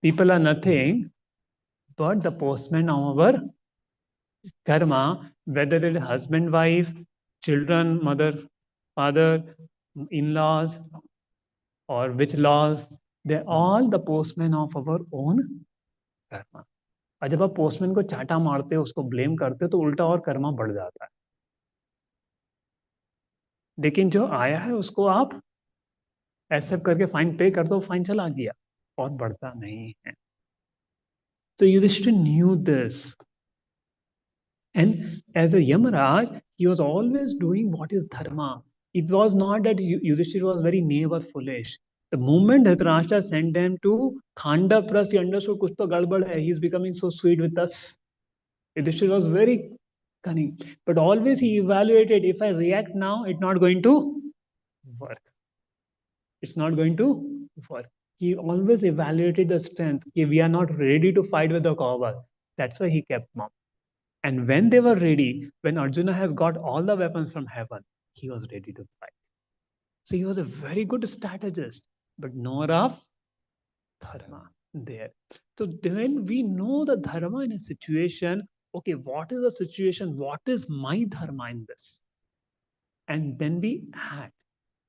People are nothing but the postman of our karma, whether it is husband, wife, children, mother, father, in-laws, or which laws, they're all the postman of our own karma. और जब आप postman को चाटा मारते हो, उसको blame करते हो, तो उल्टा और कर्मा बढ़ जाता है. लेकिन जो आया है उसको आप एक्सेप्ट करके फाइन पे कर दो, फाइन चला गया और बढ़ता नहीं है. So Yudhishthira knew this. And as a Yamaraj, he was always doing what is dharma. It was not that Yudhishthira was very naive or foolish. The moment Dhritarashtra sent them to Khandapras, he understood kuch to gadbad hai. He is becoming so sweet with us. Yudhishthira was very cunning. But always he evaluated, if I react now, it's not going to work. It's not going to work. He always evaluated the strength. If we are not ready to fight with the Kauravas, that's why he kept mum. And when they were ready, when Arjuna has got all the weapons from heaven, he was ready to fight. So he was a very good strategist, but nor of dharma there. So when we know the dharma in a situation, okay, what is the situation? What is my dharma in this? And then we act.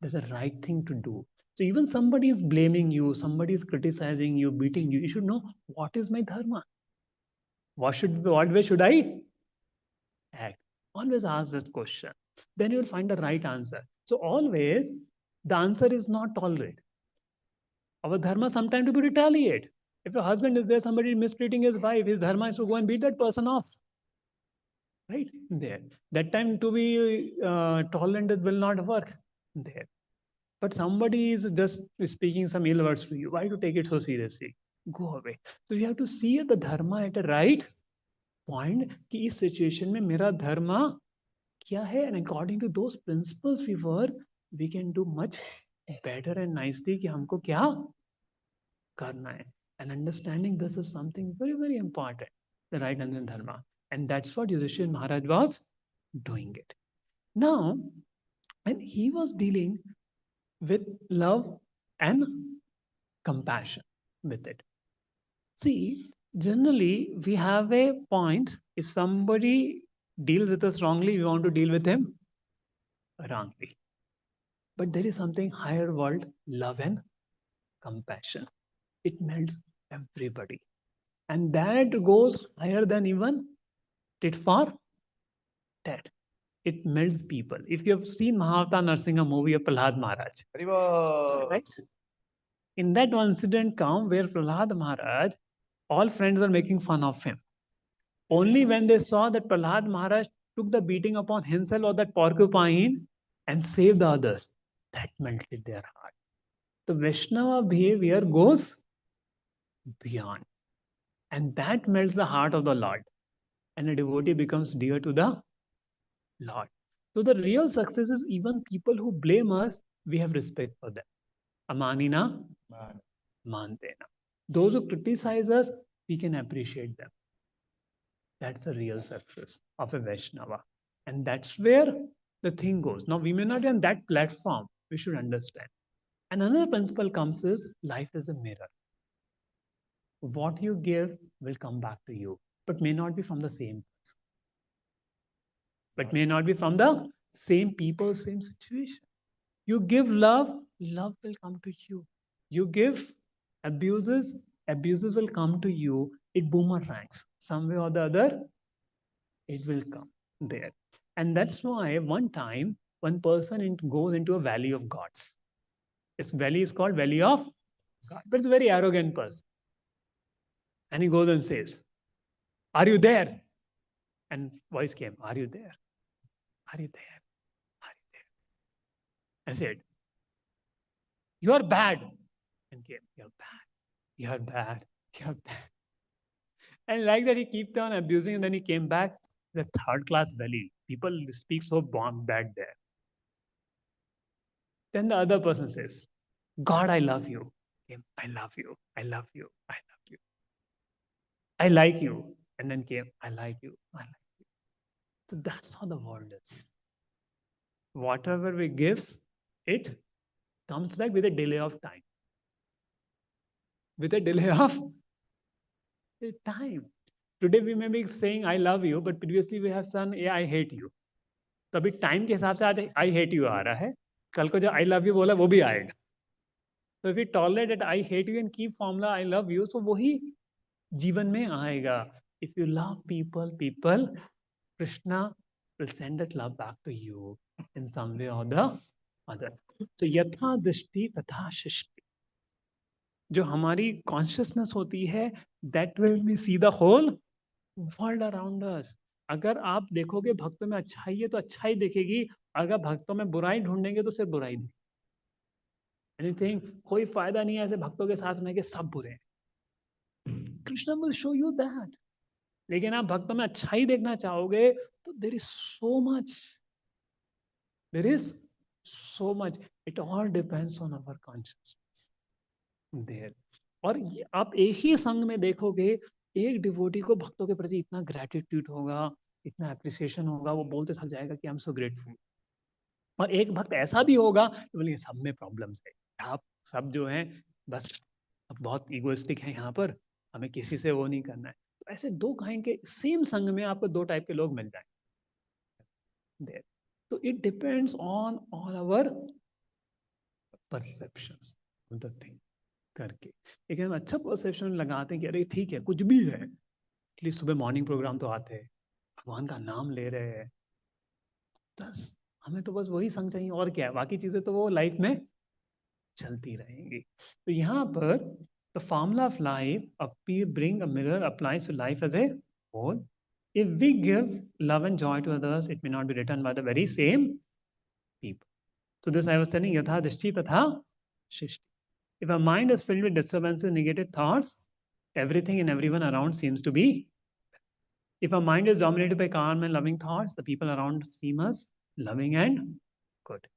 That's the right thing to do. So even somebody is blaming you, somebody is criticizing you, beating you, you should know, what is my dharma? What way should I act? Always ask this question. Then you will find the right answer. So always the answer is not tolerate. Our dharma sometimes to be retaliate. If your husband is there, somebody mistreating his wife, his dharma is to go and beat that person off. Right? There. That time to be tolerant, it will not work. There. But somebody is just speaking some ill words to you. Why to take it so seriously? Go away. So you have to see the dharma at a right point. कि इस situation में मेरा dharma क्या है? And according to those principles we can do much better and nicely कि हमको क्या करना है. And understanding this is something very, very important, the right and dharma. And that's what Yudhishthira Maharaj was doing it. Now, when he was dealing with love and compassion with it. See, generally we have a point, if somebody deals with us wrongly, we want to deal with him wrongly. But there is something higher world, love and compassion. It melts everybody. And that goes higher than even tit for tat. It melts people. If you have seen Mahavata Narsinga movie of Prahlad Maharaj, right? In that one incident come where Prahlad Maharaj, all friends are making fun of him. Only when they saw that Prahlad Maharaj took the beating upon himself or that porcupine and saved the others, that melted their heart. The Vaishnava behavior goes beyond. And that melts the heart of the Lord. And a devotee becomes dear to the Lord. So the real success is even people who blame us, we have respect for them. Amanina, mantena. Those who criticize us, we can appreciate them. That's the real success of a Vaishnava. And that's where the thing goes. Now, we may not be on that platform, we should understand. And another principle comes is life is a mirror. What you give will come back to you, but may not be from the same person. But may not be from the same people, same situation. You give love, love will come to you. You give abuses, abuses will come to you. It boomerangs. Some way or the other, it will come there. And that's why one time, one person goes into a valley of gods. This valley is called Valley of God, but it's a very arrogant person. And he goes and says, "Are you there?" And voice came, "Are you there? Are you there? Are you there?" I said, "You are bad." And came, "You're bad. You're bad. You're bad." And like that, he kept on abusing, and then he came back. The third class valley. People speak so bad there. Then the other person says, "God, I love you." Came, "I love you. I love you. I love you. I like you." And then came, "I like you. I like you." So that's how the world is. Whatever we gives, it comes back with a delay of time. With a delay of time. Today we may be saying I love you, but previously we have said yeah, I hate you. तो अभी time के हिसाब से आज I hate you आ रहा है, कल को जो I love you बोला वो भी आएगा. So if we tolerate that I hate you and keep formula I love you, so वही जीवन में आएगा. If you love people, Krishna will send that love back to you in some way or the other. So यथा दृष्टि तथा शिष्टि. जो हमारी consciousness होती है, that will we see the whole world around us. अगर आप देखोगे भक्तों में अच्छाई है तो अच्छाई दिखेगी, अगर भक्तों में बुराई ढूंढेंगे तो सिर्फ बुराई दिखेगी. एनीथिंग, कोई फायदा नहीं है ऐसे भक्तों के साथ में कि सब बुरे हैं. Krishna will show you that. लेकिन आप भक्तों में अच्छाई देखना चाहोगे तो there is so much, there is so much. It all depends on our consciousness there. और आप एक ही संग में देखोगे, एक डिवोटी को भक्तों के प्रति इतना ग्रेटिट्यूड होगा, इतना अप्रिसिएशन होगा, वो बोलते थक जाएगा कि आई एम सो ग्रेटफुल. और एक भक्त ऐसा भी होगा कि बोलेंगे सब में प्रॉब्लम्स है, आप सब जो हैं बस बहुत इगोइस्टिक हैं, यहाँ पर हमें किसी से वो नहीं करना है. तो ऐसे दो काइंड के सेम संग में आपको दो टाइप के लोग मिल जाएंगे. तो it depends on all our perceptions of the thing करके. लेकिन हम अच्छा परसेप्शन लगाते हैं कि अरे ठीक है कुछ भी है, एटलीस्ट सुबह मॉर्निंग प्रोग्राम तो आते हैं, भगवान का नाम ले रहे हैं, बस हमें तो बस वही संग चाहिए, और क्या है, बाकी चीजें तो वो लाइफ में चलती रहेंगी. तो यहाँ पर the formula of life appear bring a mirror applies to life as a whole. If we give love and joy to others, it may not be written by the very same people. So this I was telling, yatha drishti tatha shishti. If our mind is filled with disturbances, negative thoughts, everything and everyone around seems to be. If our mind is dominated by calm and loving thoughts, the people around seem us loving and good.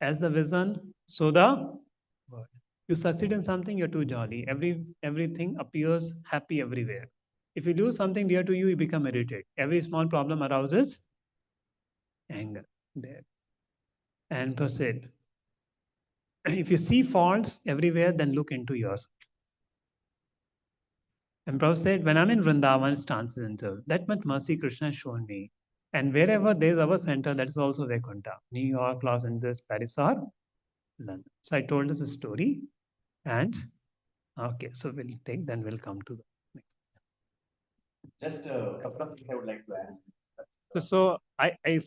As the vision, so the word. You succeed in something, you're too jolly. Everything appears happy everywhere. If you lose something dear to you, you become irritated. Every small problem arouses anger. There. And proceed. If you see faults everywhere, then look into yours. And Prabhupada said, when I'm in Vrindavan, it's transcendental. That much mercy Krishna has shown me. And wherever there's our center, that is also Vaikuntha. New York, Los Angeles, Paris, or London. So I told us a story. And okay, so we'll come to the next. Just a couple of things I would like to add. So I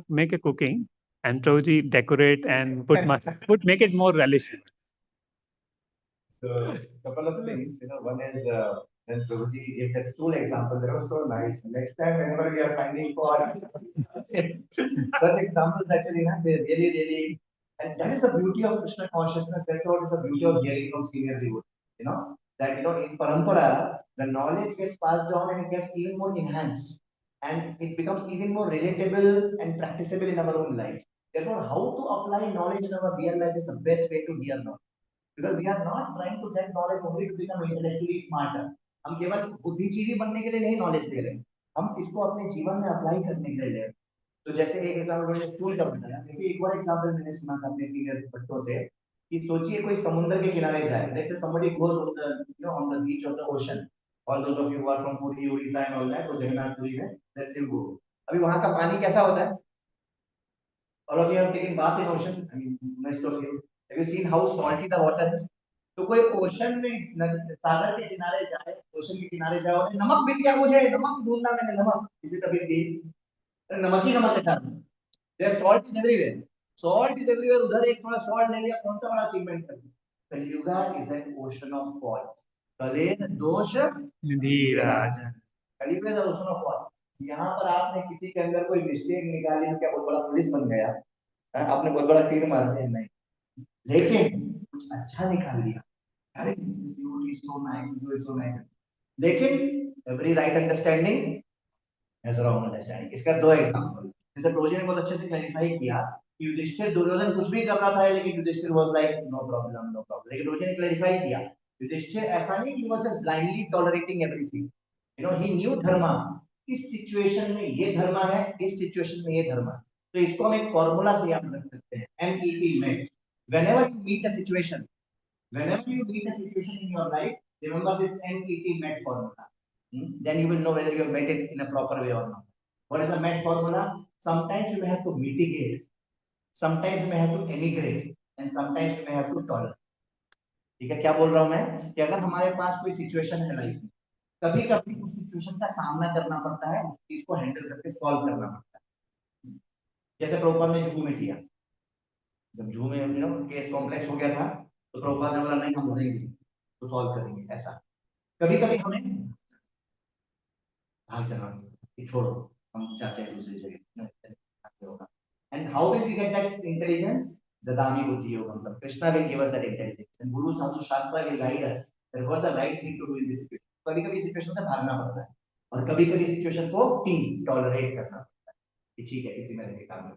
make a cooking and Prabhuji decorate and make it more relishing. So, couple of things, one is when Prabhuji gave that stool example, that was so nice. Next time, whenever we are finding for such examples, actually, they really, really, and that is the beauty of Krishna consciousness. That's what is the beauty of hearing from senior devotees. That in parampara, the knowledge gets passed on and it gets even more enhanced, and it becomes even more relatable and practicable in our own life. Therefore, how to apply knowledge in our real life is the best way to hear knowledge. Because we are not trying to get knowledge only to become intellectually smarter. हम केवल बुद्धिजीवी बनने के लिए नहीं knowledge ले रहे हैं, हम इसको अपने जीवन में अप्लाई करने के लिए ले रहे हैं। तो जैसे एक एग्जांपल मैंने स्कूल का बताया, जैसे एक और एग्जांपल मैंने सुना था अपने सीनियर बच्चों से कि सोचिए कोई समुद्र के किनारे जाए, let's say somebody goes on the on the beach of the ocean, all those of you who are from Puri, Odisha and all that, तो जगन्नाथ पुरी में let's say go, अभी वहां का पानी कैसा होता है? All of you have taken bath in ocean. I mean, most of you. Have you seen how salty the water is? तो कोई ओशन में सागर के किनारे जाए, ओशन के किनारे जाए और नमक मिल गया मुझे, नमक ढूंढना मैंने, namak is it a big deal? नमक ही नमक है साथ में। There salt is everywhere, salt is everywhere. उधर एक थोड़ा सॉल्ट ले लिया, कौन सा बड़ा अचीवमेंट कर दिया? Kaliyuga is an ocean of fault, कलेन दोष निधिराजन। Kaliyug is ocean of fault. यहाँ पर आपने किसी के अंदर कोई मिस्टेक निकाली तो क्या बहुत बड़ा पुलिस बन गया? आपने बहुत बड़ा तीर मार दिया? नहीं, लेकिन कुछ अच्छा निकाल लिया, अरे this dude is so nice, this is so nice. लेकिन every right understanding has a wrong understanding. इसका दो एग्जांपल, जैसे प्रोजी ने बहुत अच्छे से क्लैरिफाई किया कि युधिष्ठिर दुर्योधन कुछ भी कर रहा था, लेकिन Yudhishthira was like no problem no problem. लेकिन प्रोजी ने क्लैरिफाई किया युधिष्ठिर ऐसा नहीं कि was blindly tolerating everything, he knew dharma, इस सिचुएशन में ये धर्मा है, इस सिचुएशन में ये धर्मा। तो इसको हम एक फार्मूला से याद रख सकते हैं, MET MET। whenever you meet a situation whenever you meet a situation in your life, remember this MET MET formula. Then you will know whether you have met it in a proper way or not. What is the MET formula? Sometimes you may have to mitigate, sometimes you may have to emigrate, and sometimes you may have to tolerate. ठीक है, क्या बोल रहा हूं मैं कि अगर हमारे पास कोई सिचुएशन है लाइफ में, कभी कभी उस सिचुएशन का सामना करना पड़ता है, उस चीज को हैंडल करके सॉल्व करना पड़ता है। जैसे प्रभुपाद ने जूहू में किया, जब जूहू में केस कॉम्प्लेक्स हो गया था, तो प्रभुपाद ने बोला नहीं हम लड़ेंगे तो सॉल्व करेंगे। ऐसा कभी कभी हमें भाग जाना, छोड़ो हम चाहते हैं दूसरी जगह। And how will we get that intelligence? ददामी बुद्धि योगम, मतलब Krishna will give us that intelligence and guru sadhu shastra will guide us that what the right thing to do in this situation. कभी कभी सिचुएशन से भागना पड़ता है और कभी कभी सिचुएशन को टॉलरेट करना पड़ता है कि ठीक है किसी में रह के काम करना।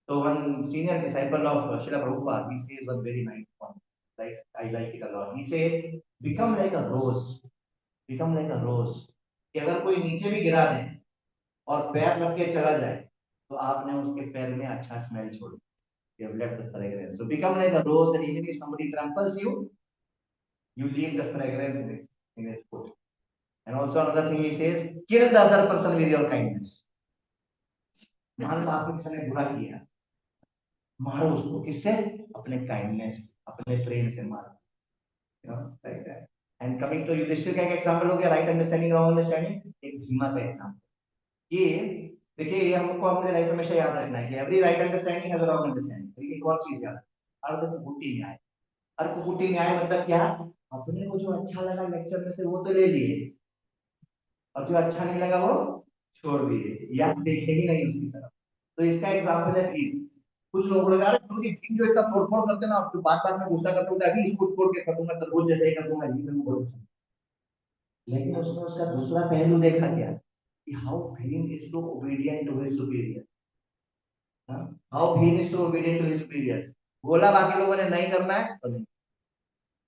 So one senior disciple of Srila Prabhupada, he says one very nice point. Like I like it a lot. He says, "Become like a rose. Become like a rose." कि अगर कोई नीचे भी गिरा दे और पैर लग के चला जाए, तो आपने उसके पैर में अच्छा स्मेल छोड़ दिया। You have left the fragrance. So become like a rose that even if somebody tramples you, you leave the fragrance in his foot. And also another thing he says, kill the other person with your kindness. मान लो आपने किसी ने बुरा किया, मारो उसको, किससे? अपने काइंडनेस, अपने प्रेम से मारो, like that. And coming to Yudhishthir का एक एग्जांपल हो गया राइट अंडरस्टैंडिंग रॉन्ग अंडरस्टैंडिंग। एक भीमा का एग्जांपल, ये देखिए, ये हमको अपने लाइफ में हमेशा याद रखना है कि every right understanding has a wrong understanding. एक और चीज याद, अर्धकुटी न्याय। अर्धकुटी न्याय मतलब क्या? अपने को जो अच्छा लगा लेक्चर में से वो तो ले लिए, और जो अच्छा नहीं लगा वो छोड़ दिए या देखे ही नहीं उसकी तरफ। तो इसका एग्जांपल है भीम। कुछ लोगों को लगा क्योंकि भीम जो इतना तोड़फोड़ करते ना, तो बात बात में गुस्सा करते होते, अभी इसको तोड़ के कर दूंगा, तरबूज जैसे ही कर दूंगा, ये मेरे को बहुत पसंद। लेकिन उसने उसका दूसरा पहलू देखा क्या कि how Bhim is so obedient to his superior, how Bhim is so obedient to his superior. बोला बाकी लोगों ने नहीं करना है तो नहीं.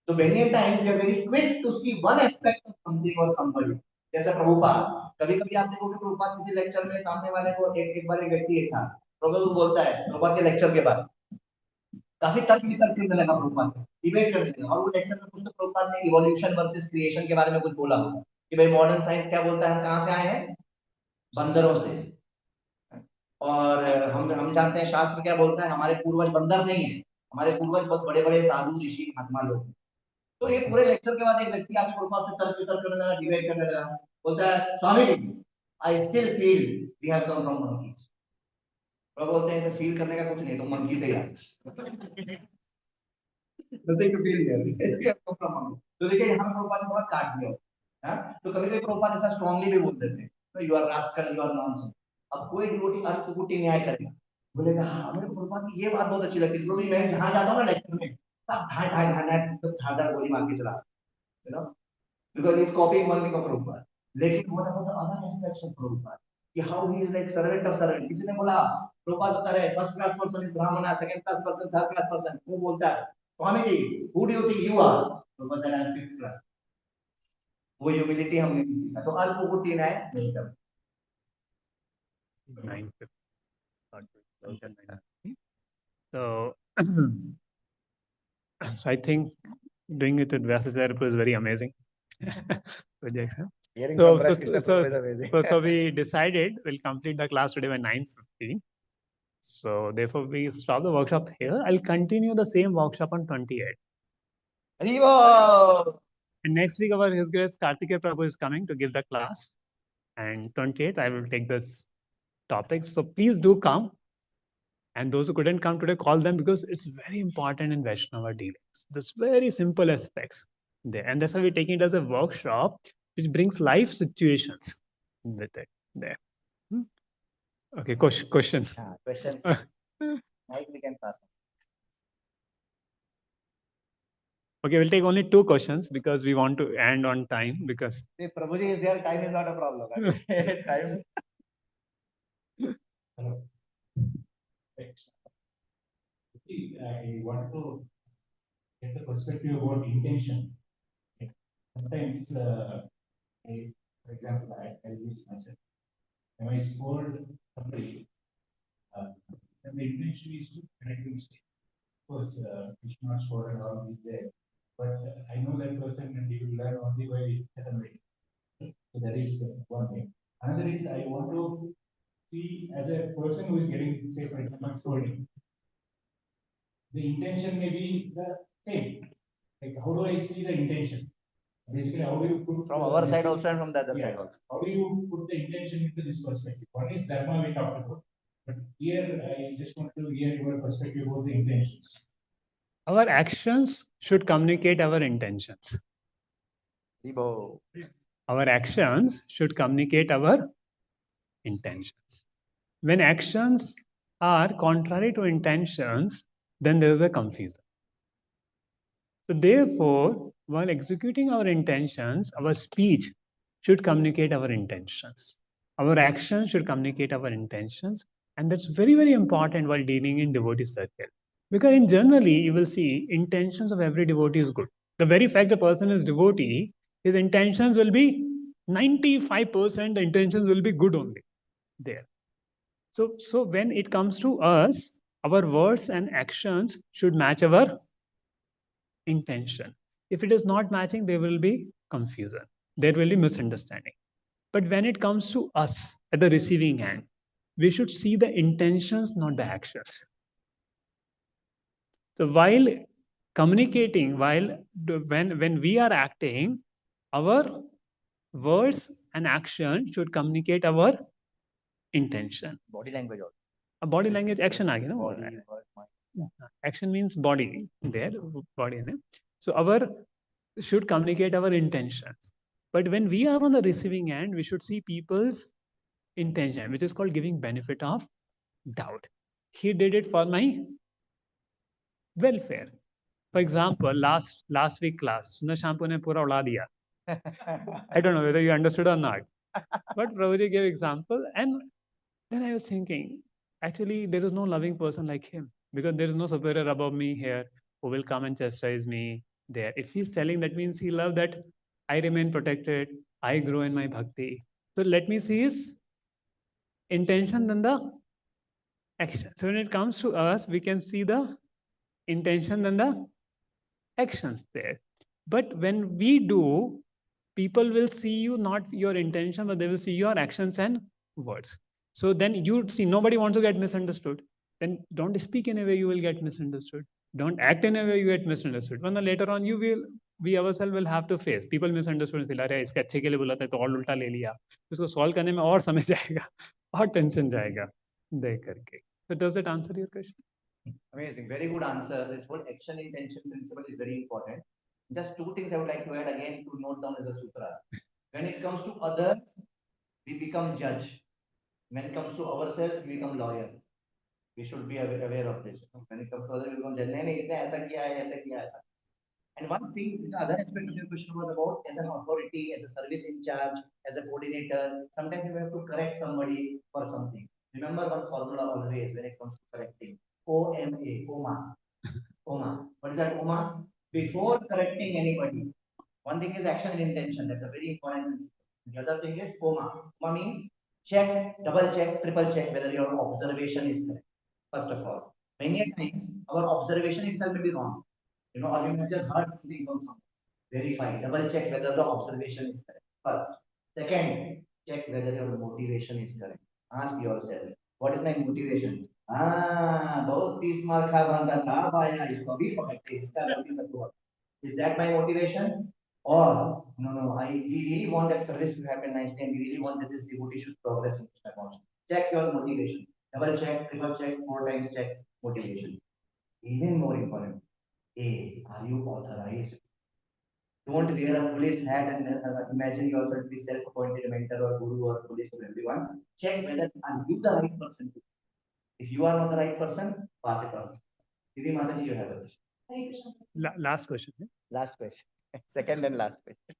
So many a times we are very quick to see one aspect of something or somebody. जैसे प्रभुपाद, कभी कभी आप देखोगे प्रभुपाद किसी लेक्चर में सामने वाले को एक बार एक व्यक्ति एक था, प्रभुपाद बोलता है प्रभुपाद के लेक्चर के बाद काफी तर्क वितर्क करने लगा प्रभुपाद, डिबेट करने लगा, और वो लेक्चर में कुछ तो प्रभुपाद ने इवोल्यूशन वर्सेस क्रिएशन के बारे में कुछ बोला होगा कि भाई मॉडर्न साइंस क्या बोलता है, हम कहां से आए हैं, बंदरों से, और हम जानते हैं शास्त्र क्या बोलता है, हमारे पूर्वज बंदर नहीं है, हमारे पूर्वज बहुत बड़े बड़े साधु ऋषि महात्मा लोग. तो ये पूरे लेक्चर के बाद एक व्यक्ति आके प्रभुपाद से तर्क वितर्क करने लगा, डिबेट करने लगा, बोलता है Swami ji I still feel we have come from monkeys. Prabhu बोलते हैं फील करने का कुछ नहीं, तो मंकी से यार nothing to feel here. तो देखिए यहाँ प्रभुपाद ने थोड़ा काट दिया, हाँ, तो कभी कभी प्रभुपाद ऐसा स्ट्रांगली भी बोल देते हैं, you are rascal, you are nonsense. अब कोई डिवोटी अर्थकुटी न्याय करेगा, बोलेगा हाँ मेरे प्रभुपाद की ये बात बहुत अच्छी लगती है, क्योंकि मैं जहाँ जाता हूँ ना लेक्चर में सब ढाई ढाई ढाई ढाई तो धारदार गोली मार के चला, you know, because he is copying one thing of Prabhupada. लेकिन what about the other aspects of Prabhupada? कि how he is like servant of servant. किसी ने बोला प्रभुपाद बता रहे फर्स्ट क्लास पर्सन इज ब्राह्मण, second class person, third class person, वो बोलता है स्वामी जी who do you think you are? Prabhupada said I am fifth class. वो ह्यूमिलिटी हमने नहीं सीखा, तो अल्प बुद्धि न्याय नहीं कर. 9:50. So, so I think doing it with Vyasacharya was very amazing. Projects, huh? So we decided we'll complete the class today by 9:50. So therefore we stop the workshop here. I'll continue the same workshop on 28th. And next week our His Grace Kartikeya Prabhu is coming to give the class. And 28th I will take this topic. So please do come. And those who couldn't come today, call them, because it's very important in Vaishnava dealings. This very simple aspects there. And that's why we're taking it as a workshop which brings life situations with it there. Okay, question. Questions. Mike, we can pass. Okay, we'll take only 2 questions because we want to end on time. Because Prabhuji is there, time is not a problem. Time. Hello. I want to get the perspective about intention. Sometimes, for example, I use myself. When I scold somebody, then the intention is to correct the mistake. Of course, Krishna scored and all is there, but I know that person and he will learn only by certain way. So that is one thing. Another is I want to see as a person who is getting, say, for example, scolding. The intention may be the same. Like, how do I see the intention? Basically, how do you put From our side also and from the other side also. How do you put the intention into this perspective? One is Dharma we talked about, but here I just want to hear your perspective about the intentions. our actions should communicate our intentions. Our actions should communicate our intentions. When actions are contrary to intentions, then there is a confusion. So therefore, while executing our intentions, our speech should communicate our intentions. Our actions should communicate our intentions. And that's very, very important while dealing in devotee circle. Because in generally, you will see intentions of every devotee is good. The very fact the person is devotee, his intentions will be 95%, the intentions will be good only there. So when it comes to us, our words and actions should match our intention. If it is not matching, there will be confusion. There will be misunderstanding. But when it comes to us at the receiving end, we should see the intentions, not the actions. So while communicating, when we are acting, our words and action should communicate our intention. Body language also. A body language action aa gaya na? Body, word, mind. Action means body there, body. So our should communicate our intentions. But when we are on the receiving end, we should see people's intention, which is called giving benefit of doubt. He did it for my welfare. For example, last week class, Suna shampoo ne pura uda diya. I don't know whether you understood or not. But Prabhuji gave example, and then I was thinking, actually, there is no loving person like him. because there is no superior above me here who will come and chastise me there. If he's telling, that means he love that I remain protected, I grow in my bhakti. So let me see his intention than the action. So when it comes to us, we can see the intention than the actions there. But when we do, people will see you not your intention, but they will see your actions and words. So then you see, nobody wants to get misunderstood. Then don't speak in a way you will get misunderstood. Don't act in a way you get misunderstood. When later on you will, we ourselves will have to face people misunderstood. Feel अरे इसके अच्छे के लिए बोला था तो और उल्टा ले लिया, इसको सॉल्व करने में और समय जाएगा और टेंशन जाएगा देख करके. So does it answer your question? Amazing, very good answer. This whole action intention principle is very important. Just two things I would like to add again to note down as a sutra. When it comes to others, we become judge. When it comes to ourselves, we become lawyer. We should be aware of this. When it comes to others, we become judge. नहीं इसने ऐसा किया है, ऐसा किया ऐसा. And one thing, the other aspect of your question was about as an authority, as a service in charge, as a coordinator. Sometimes you have to correct somebody for something. Remember one formula always when it comes to correcting. OMA, OMA, OMA. What is that OMA? Before correcting anybody, one thing is action and intention. That's a very important principle. The other thing is OMA. OMA means check, double check, triple check whether your observation is correct. First of all, many times our observation itself may be wrong. You know, or you may just heard something from someone. Verify, double check whether the observation is correct. First. Second, check whether your motivation is correct. Ask yourself, what is my motivation? बहुत 30 mark खा बनता था, अब आया इसको भी पकड़ते, इसका गलती सब हुआ. Is that my motivation? Or no, we really want that service to happen nicely, and we really want that this devotee should progress in Krishna consciousness. Check your motivation. Double check, triple check, 4 times check motivation. Even more important, A, are you authorized? Don't wear a police hat and imagine yourself to be self-appointed mentor or guru or police or everyone. Check whether are you the right person. If you are not the right person, pass it on. Didi Mataji, you have it. Hare Krishna. Last question. Last question. Second and last question.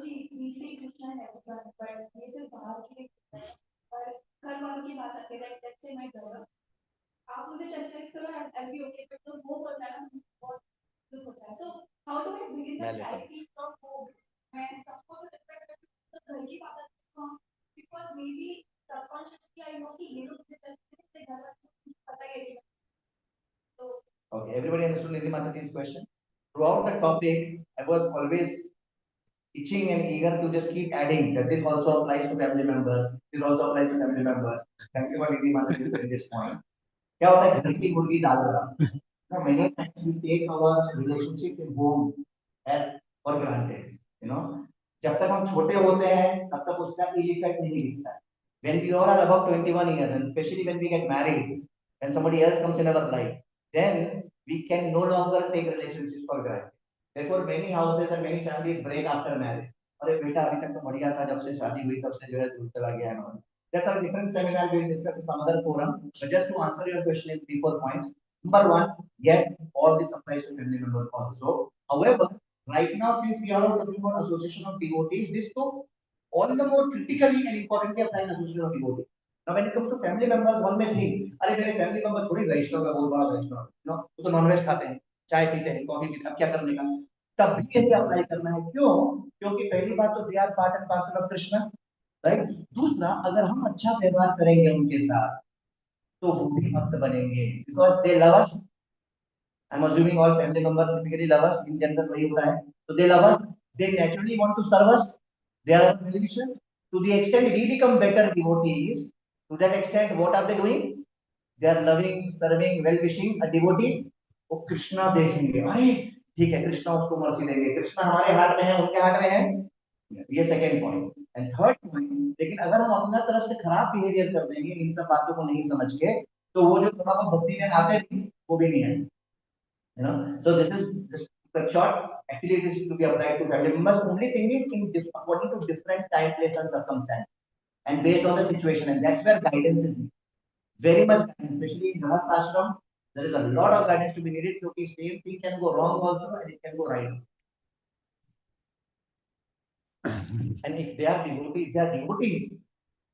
Ji, we say Krishna and everyone, but ये सिर्फ बाहर के लिए होता है. पर घर वालों की बात आती है, like let's say my brother, आप मुझे chastise करो, I'll be okay, but जो वो बोलता है ना, बहुत दुख होता है. So how do I begin मैं that लेता हूँ. charity from home? मैं सबको तो respect करती हूँ, तो घर की बात आती है, because maybe subconsciously I know कि ये लोग मुझे chastise करते हैं, घर वालों को पता ही है. So Okay, everybody understood Nidhi Mataji's question? Throughout the topic, I was always itching and eager to just keep adding that this also applies to family members, this also applies to family members. Thank you for Nidhi Mataji for this point. क्या होता है घर की मुर्गी डाल रहा? Now many times we take our relationship in home as for granted. You know, जब तक हम छोटे होते हैं तब तक उसका इल इफेक्ट नहीं दिखता है. When we all are above 21 years and especially when we get married, when somebody else comes in our life, then we can no longer take relationships for granted. Therefore, many houses and many families break after marriage. अरे बेटा अभी तक तो बढ़िया था, जब से शादी हुई तब से जो है दूर चला गया है. That's a different seminar we will discuss in some other forum. But just to answer your question in 3-4 points. Number one, yes, all this applies to family members also. However, right now since we are talking about association of devotees, this too all the more critically and importantly apply in association of devotees. Now when it comes to family members, one may think, अरे मेरे family member थोड़ी वैष्णव है, बहुत बड़ा वैष्णव, you know, वो तो nonveg खाते हैं, चाय पीते हैं, कॉफी पीते हैं, अब क्या करने का? तब भी यही अप्लाई करना है. क्यों? क्योंकि पहली बात तो they are part and parcel of Krishna, right? दूसरा, अगर हम अच्छा व्यवहार करेंगे उनके साथ, तो वो भी भक्त बनेंगे, because they love us. I'm assuming all family members typically love us. In general, वही होता है. So they love us. They naturally want to serve us. They are our relations. To the extent we become better devotees, to that extent, what are they doing? They are loving, serving, well-wishing a devotee. वो कृष्णा देखेंगे, अरे ठीक है, कृष्णा उसको mercy देंगे, कृष्णा हमारे हाथ में है, उनके हाथ में है. ये second point. And third point, लेकिन अगर हम अपना तरफ से खराब बिहेवियर कर देंगे इन सब बातों को नहीं समझ के, तो वो जो थोड़ा बहुत भक्ति में आते थे वो भी नहीं आए. You know, so this is just a short. Actually, it is to be applied to family members. Only thing is according to different time, place, and circumstance, and based on the situation, and that's where guidance is needed. Very much guidance, especially in Grahast ashram. There is a lot of guidance to be needed because same thing can go wrong also and it can go right. And if they are devotees,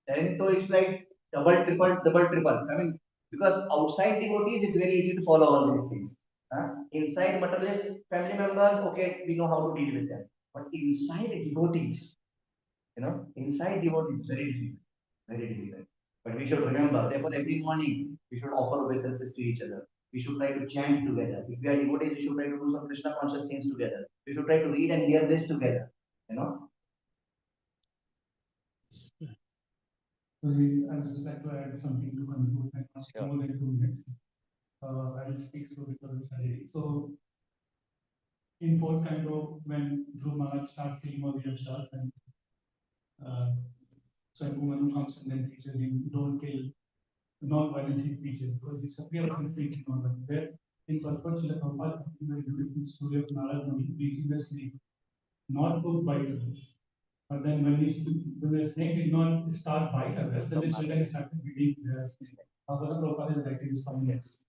then so it's like double, triple. I mean, Because outside devotees, it's very easy to follow all these things. Inside materialist family members, okay, we know how to deal with them. But inside devotees, inside devotees, very difficult. Very difficult. But we should remember, therefore, every morning we should offer obeisances to each other. We should try to chant together. If we are devotees, we should try to do some Krishna conscious things together. We should try to read and hear this together. I'd just like to add something to conclude. Sure. More than 2 minutes. I'll speak slowly for this. So, in fourth canto, when Dhruv Maharaj starts killing all the Yakshas, and so everyone comes and then teaches him, don't kill, non-violence he preaches, because it's a clear preaching non-violence. Where in Purport Srila Prabhupada, a very beautiful story of Narad Muni preaching the snake, not to bite others. But then when the snake did not start bite others, then the children started beating the snake. However, Prabhupada is writing this for years.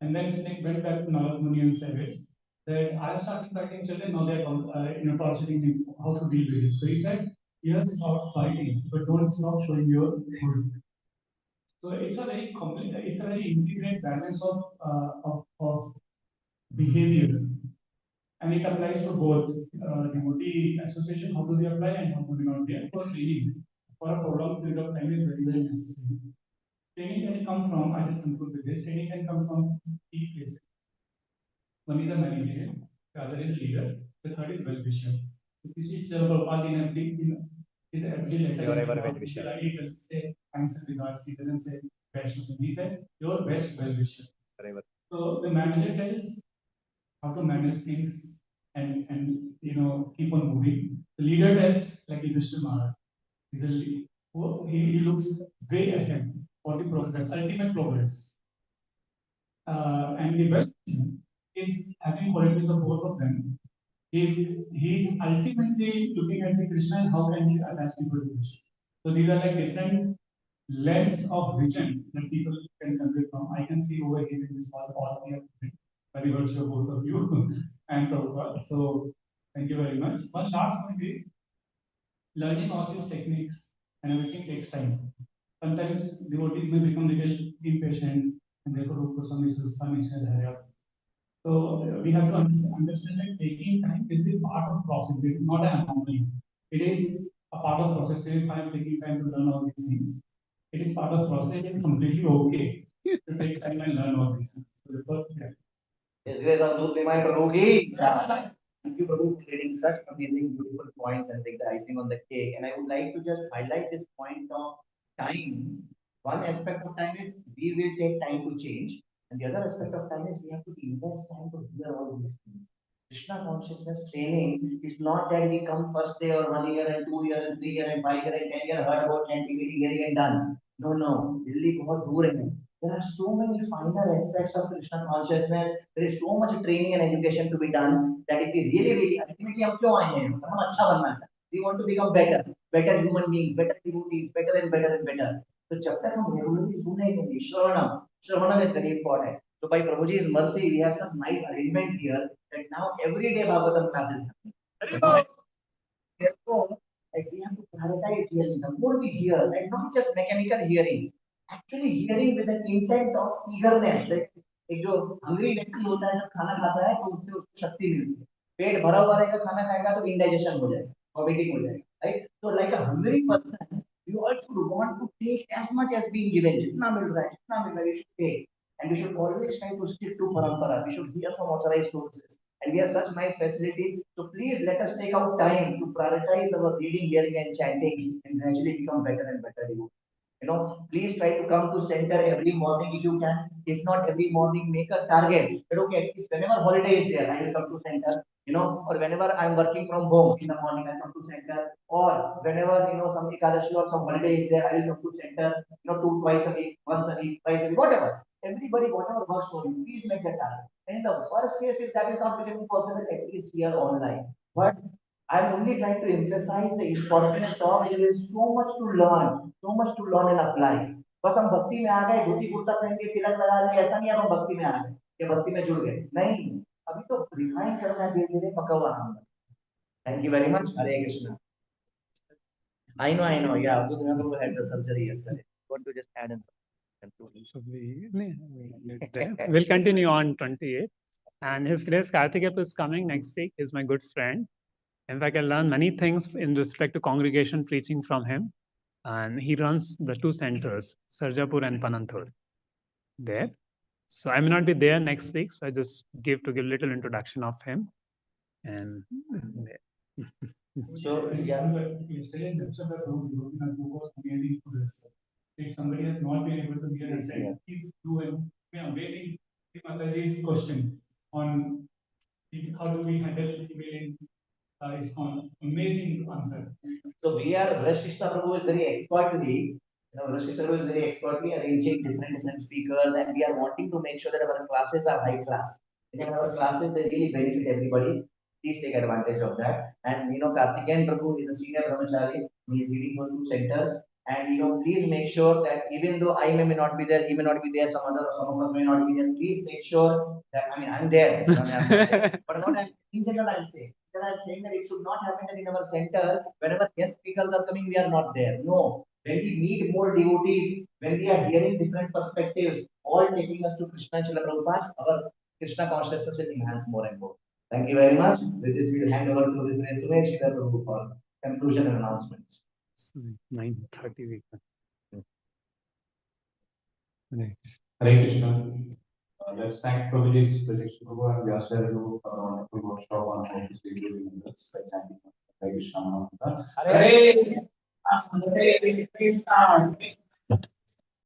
And then snake went back to Narad Muni and said that I have started fighting children, now they are torturing me, how to deal with it. So he said, you have stopped fighting, but don't stop showing your good. So it's a very integrated balance of behavior, and it applies to both devotee association. How do they apply and how do they not? They for training for a prolonged period of time is very necessary. Training can come from, I just conclude with this. Training can come from three places. One is a managerial, the other is leader, the third is well-wisher. If you see Prabhupada in his every letter, Your ever well-wisher. He doesn't say thanks and regards, he doesn't say best wishes. He said your best well-wisher. So the manager tells how to manage things and keep on moving. The leader tells like Yudhishthira Maharaj. He looks way ahead for the progress, ultimate progress. And the best is having qualities of both of them. He's ultimately looking at the Krishna and how can he attach people to Krishna. So these are like different lens of vision that people can convey from. I can see over here in this all here by the virtue of both of you and Prabhupada. So thank you very much. One last point is learning all these techniques and everything takes time. Sometimes devotees may become a little impatient and therefore look for some hurry up. So we have to understand that taking time is a part of process. It is not an anomaly. It is a part of process. If I am taking time to learn all these things, it is part of process. It is completely okay to take time and learn all these things. So therefore, yeah. His Grace Abdul Bimai Prabhu ki. Thank you, Prabhu, for creating such amazing, beautiful points and take the icing on the cake. And I would like to just highlight this point of time. One aspect of time is we will take time to change, and the other aspect of time is we have to invest time to hear all these things. Krishna consciousness training is not that we come first day or 1 year and 2 year and 3 year and 5 year and 10 year, heard about chanting, hearing and done. No, no. Delhi बहुत दूर है. There are so many finer aspects of Krishna consciousness. There is so much training and education to be done that if we really ultimately हम क्यों आए हैं? हम अच्छा बनना चाहते हैं. We want to become better human beings, better devotees, better and better and better. तो जब तक हम regularly सुनेंगे, श्रवणम is very important. So by Prabhuji's mercy, we have such nice arrangement here that now every day Bhagavatam class is happening. Therefore, like we have to prioritize hearing. The more we hear, and not just mechanical hearing, actually hearing with an intent of eagerness. Like एक जो hungry व्यक्ति होता है जब खाना खाता है तो उससे उसको शक्ति मिलती है. पेट भरा हुआ रहेगा खाना खाएगा तो indigestion हो जाएगा, vomiting हो जाएगा, right? So like a hungry person, you also want to take as much as being given. जितना मिल रहा है, you should take. And we should always try to stick to parampara. We should hear from authorized sources. And we have such nice facility. So please let us take out time to prioritize our reading, hearing, and chanting, and gradually become better and better. Please try to come to center every morning if you can. If not every morning, make a target. But okay, at least whenever holiday is there, I will come to center. Or whenever I'm working from home in the morning, I come to center. Or whenever some Ekadashi or some holiday is there, I will come to center. Twice a week, once a week, twice a week, whatever. Everybody, whatever works for you, please make that target. And in the worst case, if that is not becoming possible, at least here online. But I'm only trying to emphasize the importance of there is so much to learn and apply. बस हम भक्ति में आ गए, धोती कुर्ता पहन के तिलक लगा लिया, ऐसा नहीं हम भक्ति में आ गए, या भक्ति में जुड़ गए, नहीं, अभी तो रिफाइन करना है धीरे धीरे पका हुआ हम. Thank you very much. Hare Krishna. I know. Yeah, Abdul had the surgery yesterday. Want to just add in something? So we'll continue on 28th. And His Grace Karthikeya is coming next week. He's my good friend. In fact, I learned many things in respect to congregation preaching from him. And he runs the two centers, Sarjapur and Pananthur, there. So I may not be there next week. So I just give a little introduction of him. And So, yeah. Yesterday, in episode of was amazing to this. If somebody has not been able to hear and please do him, waiting Mataji's question on how do we handle female in ISKCON. Amazing answer. So we are, VrajaKrishna Prabhu is very expertly, VrajaKrishna Prabhu is very expertly arranging different speakers, and we are wanting to make sure that our classes are high class. In our classes, they really benefit everybody. Please take advantage of that. And Karthikeyan Prabhu is a senior brahmachari. He is leading those two centers. And please make sure that even though I may not be there, he may not be there, some of us may not be there. Please make sure that I'm there. I'm not there. But what in general I'll say. Then I'm saying that it should not happen that in our center, whenever guest speakers are coming, we are not there. No. When we meet more devotees, when we are hearing different perspectives, all taking us to Krishna and Srila Prabhupada, our Krishna consciousness will enhance more and more. Thank you very much. With this, we will hand over to His Grace Srila Prabhu for conclusion and announcements. 9:30 Next. Hare Krishna. Let's thank Prabhuji's projection Prabhu and Vyasacharya for a wonderful workshop on how to say good in English by chanting Hare Krishna. Hare Krishna.